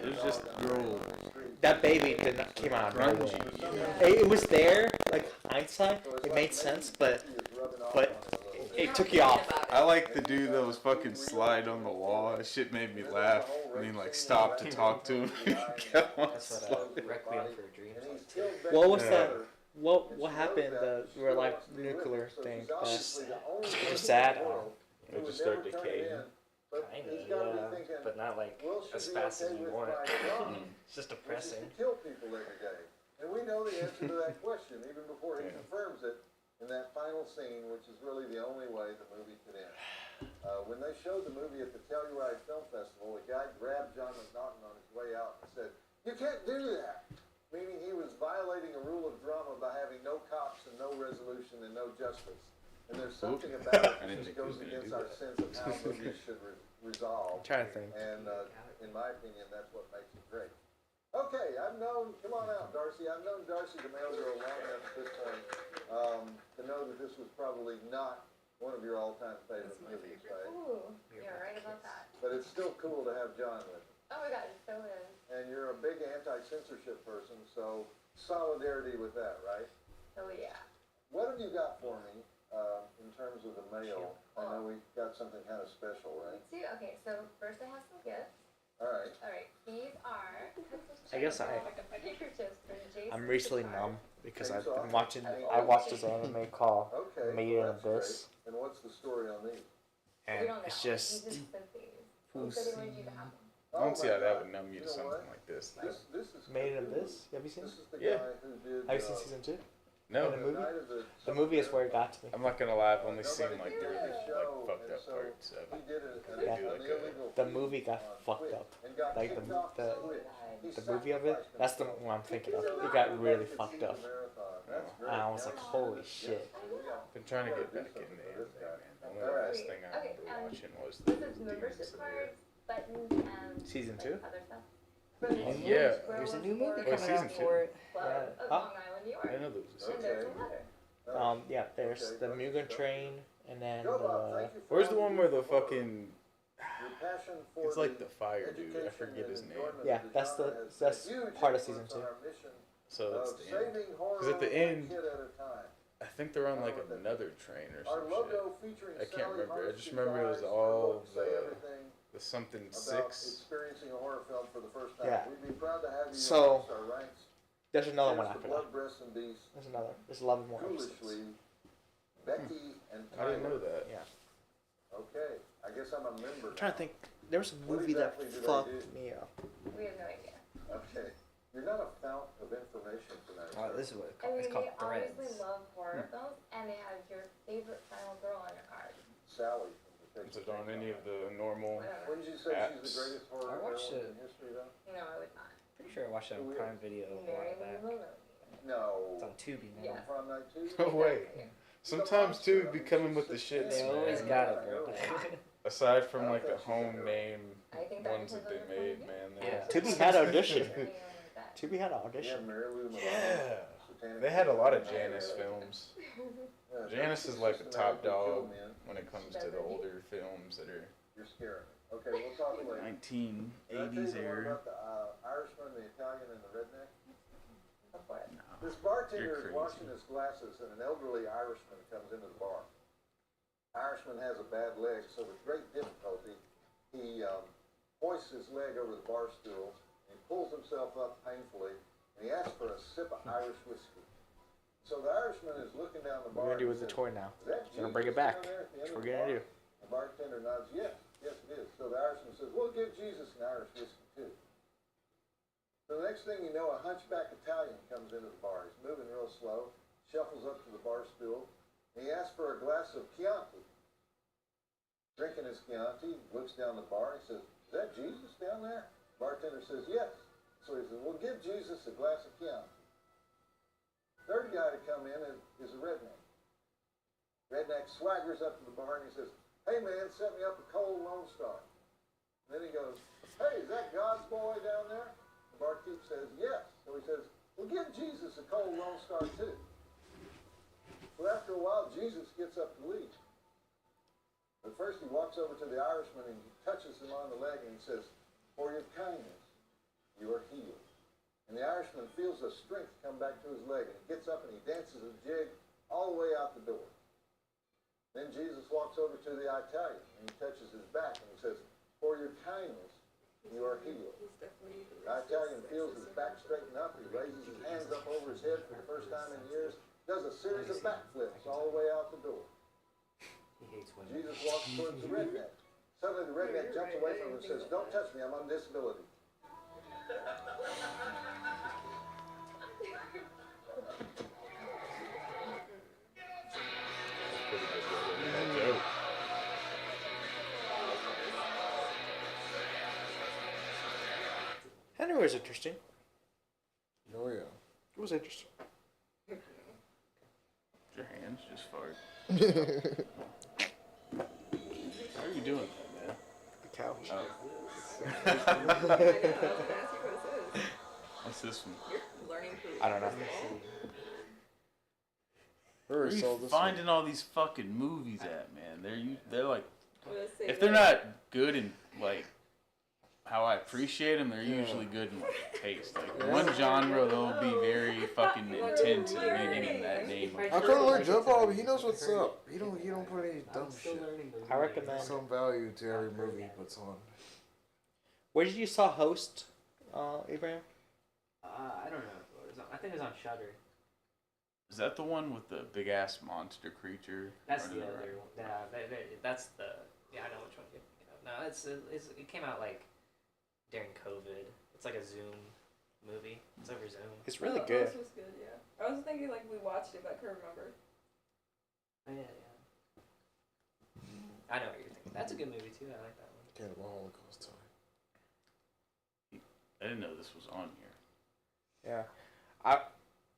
it was just real. That baby came out of nowhere. It was there, like hindsight, it made sense, but it took you off. I like the dude that was fucking slide on the wall. That shit made me laugh. I mean, like, stop to talk to him. That's what Requiem for a Dream was like too. What was that? What happened? The real life nuclear thing. It was sad. It would just start decaying. Kinda, yeah, but not like as fast as you want. It's just depressing. Kill people every day. And we know the answer to that question even before he confirms it in that final scene, which is really the only way the movie could end. When they showed the movie at the Telluride Film Festival, a guy grabbed John McNaughton on his way out and said, "You can't do that," meaning he was violating a rule of drama by having no cops and no resolution and no justice. And there's something about it that goes against our sense of how movies should resolve. I'm trying to think. And in my opinion, that's what makes it great. Okay, come on out, Darcy. I've known Darcy the mail girl long enough at this point to know that this was probably not one of your all-time favorite movies, right? Ooh, you're right about that. But it's still cool to have John with you. Oh my god, it so is. And you're a big anti-censorship person, so solidarity with that, right? Oh yeah. What have you got for me in terms of the mail? I know we got something kind of special, right? Me too. Okay, so first I have some gifts. Alright. Alright, these are I'm recently numb because I've been watching. I watched this anime called Made in Abyss. And what's the story on these? And it's just. I don't see how that would numb you to something like this. Made in Abyss? Have you seen it? Yeah. Have you seen season 2? No. The movie? The movie is where it got to me. I'm not gonna lie, I've only seen like the really fucked up parts of it. Yeah. The movie got fucked up. Like the movie of it, that's the one I'm thinking of. It got really fucked up. And I was like, holy shit. Been trying to get back in there, man. The only last thing I remember watching was the Demon Slayer. Season 2? Yeah. There's a new movie Wait, coming out for it. Yeah. Huh? I didn't know there was a season. Yeah, there's the Mugen Train, and then where's the one where the fucking it's like the fire dude, I forget his name. Yeah, that's part of season 2. So that's the end. Because at the end, I think they're on like another train or some shit. I can't remember. I just remember it was all the something 6. Yeah. So there's another one after that. There's another. There's 11 more episodes. Becky and I didn't know that. Yeah. Okay, I guess I'm a member. I'm trying to think. There was a movie that fucked me up. We have no idea. Okay. You're not a fountain of information tonight. Oh, this is what I mean, it's called, they Threads. obviously love horror films, and they have your favorite final girl on your card. Sally from Is it on any of the normal Whatever. Wouldn't you say apps? she's the greatest horror I watched heroine it. in history, though? No, I would not. Pretty sure I watched it on Prime Video a Mary while back. Lou. No. It's on Tubi now. Yeah. Prom night too? No way. Sometimes too be coming with the shits, They always man. got it, bro. Aside from like the home name I think that ones that they depends on made, the man. Yeah. Tubi had audition. Anyone like that. Tubi had an Yeah, audition. Mary Lou Malone. Yeah. Satanic They had a lot of Panic. Janice films. Yeah, Janice is like the top systematically kill dog men. when it comes to the older films that are You're scaring me. Okay, we'll talk later. 1980s Did I tell you the one era. about the Irishman, the Italian, and the redneck? Go for it. This bartender You're is crazy. washing his glasses, and an elderly Irishman comes into the bar. Irishman has a bad leg, so with great difficulty, he hoists his leg over the bar stool, and he pulls himself up painfully, and he asks for a sip of Irish whiskey. So the Irishman is looking down the What bar. are we gonna do and with the says, toy now? "Is that Gonna Jesus bring it back. down there at the end What of we're the gonna bar?" do? The bartender nods, yes, yes it is. So the Irishman says, "Well, give Jesus an Irish whiskey too." So the next thing you know, a hunchback Italian comes into the bar. He's moving real slow, shuffles up to the bar stool, and he asks for a glass of Chianti. Drinking his Chianti, looks down the bar, he says, "Is that Jesus down there?" Bartender says, "Yes." So he says, "Well, give Jesus a glass of Chianti." Third guy to come in is a redneck. Redneck swaggers up to the bar and he says, "Hey man, set me up a cold Lone Star." And then he goes, "Hey, is that God's boy down there?" The barkeep says, "Yes." So he says, "Well, give Jesus a cold Lone Star too." Well, after a while, Jesus gets up to leave. But first he walks over to the Irishman and he touches him on the leg and he says, "For your kindness, you are healed." And the Irishman feels the strength come back to his leg and he gets up and he dances a jig all the way out the door. Then Jesus walks over to the Italian and he touches his back and he says, "For your kindness, you are healed." The Italian feels his back straighten up. He raises his hands up over his head for the first time in years, does a series of backflips all the way out the door. He hates women. Jesus walks towards the redneck. Suddenly the redneck jumps away from him and says, "Don't touch me, I'm on disability." Henry was interesting. Oh yeah. It was interesting. Your hands just fart. How are you doing that, man? The couch. Oh. I know, I was gonna ask you what it is. What's this one? You're learning food. I don't know. Where are Saw you this finding all these fucking movies at, man? They're like, I'm gonna say if they're that- not good in like how I appreciate them, they're usually good in like taste. Like one genre, they'll be very fucking intense at meaning in that name. I couldn't let Joe Bob. He knows what's up. He don't put any dumb still shit. learning the I rules. recommend. There's some value to every movie he puts on. Where did you saw Host, Abraham? I don't know. It was on, I think it was on Shudder. Is that the one with the big ass monster creature? That's running the around? other one. That's the. Yeah, I know which one you're thinking of. No, it came out like during COVID. It's like a Zoom movie. It's over Zoom. It's really Oh, good. This was good, yeah. I was thinking like we watched it, but I couldn't remember. Oh, yeah. I know what you're thinking. That's a good movie too. I like that one. Cannibal Holocaust time. I didn't know this was on here. Yeah.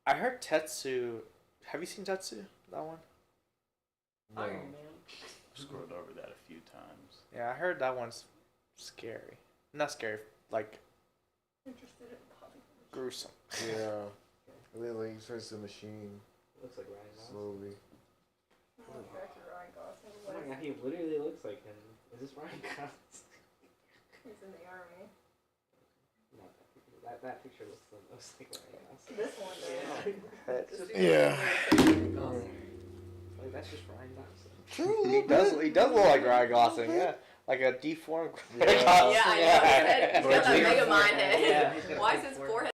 I heard Tetsu. Have you seen Tetsu? That one? No. Iron Man. I've scrolled over that a few times. Yeah, I heard that one's scary. Not scary, like Interested in Bobby. gruesome. Yeah. And then like he starts the machine Looks like Ryan Gosling. slowly. Back to Ryan Gosling. Oh my god, he literally looks like him. Is this Ryan Gosling? He's in the army. Not that picture. That picture looks the most like Ryan Gosling. This one does. Head. Just Yeah. Ryan Gosling. Like that's just Ryan Gosling. True. He does look like Ryan Gosling, yeah. Like a deformed Yeah. Ryan Yeah, Gosling. I know. He's got that Big mega mind head. Yeah, he's got a Why big is his forehead. forehead?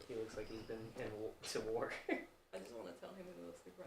He looks like he's been to war. I just want to tell him he looks like Ryan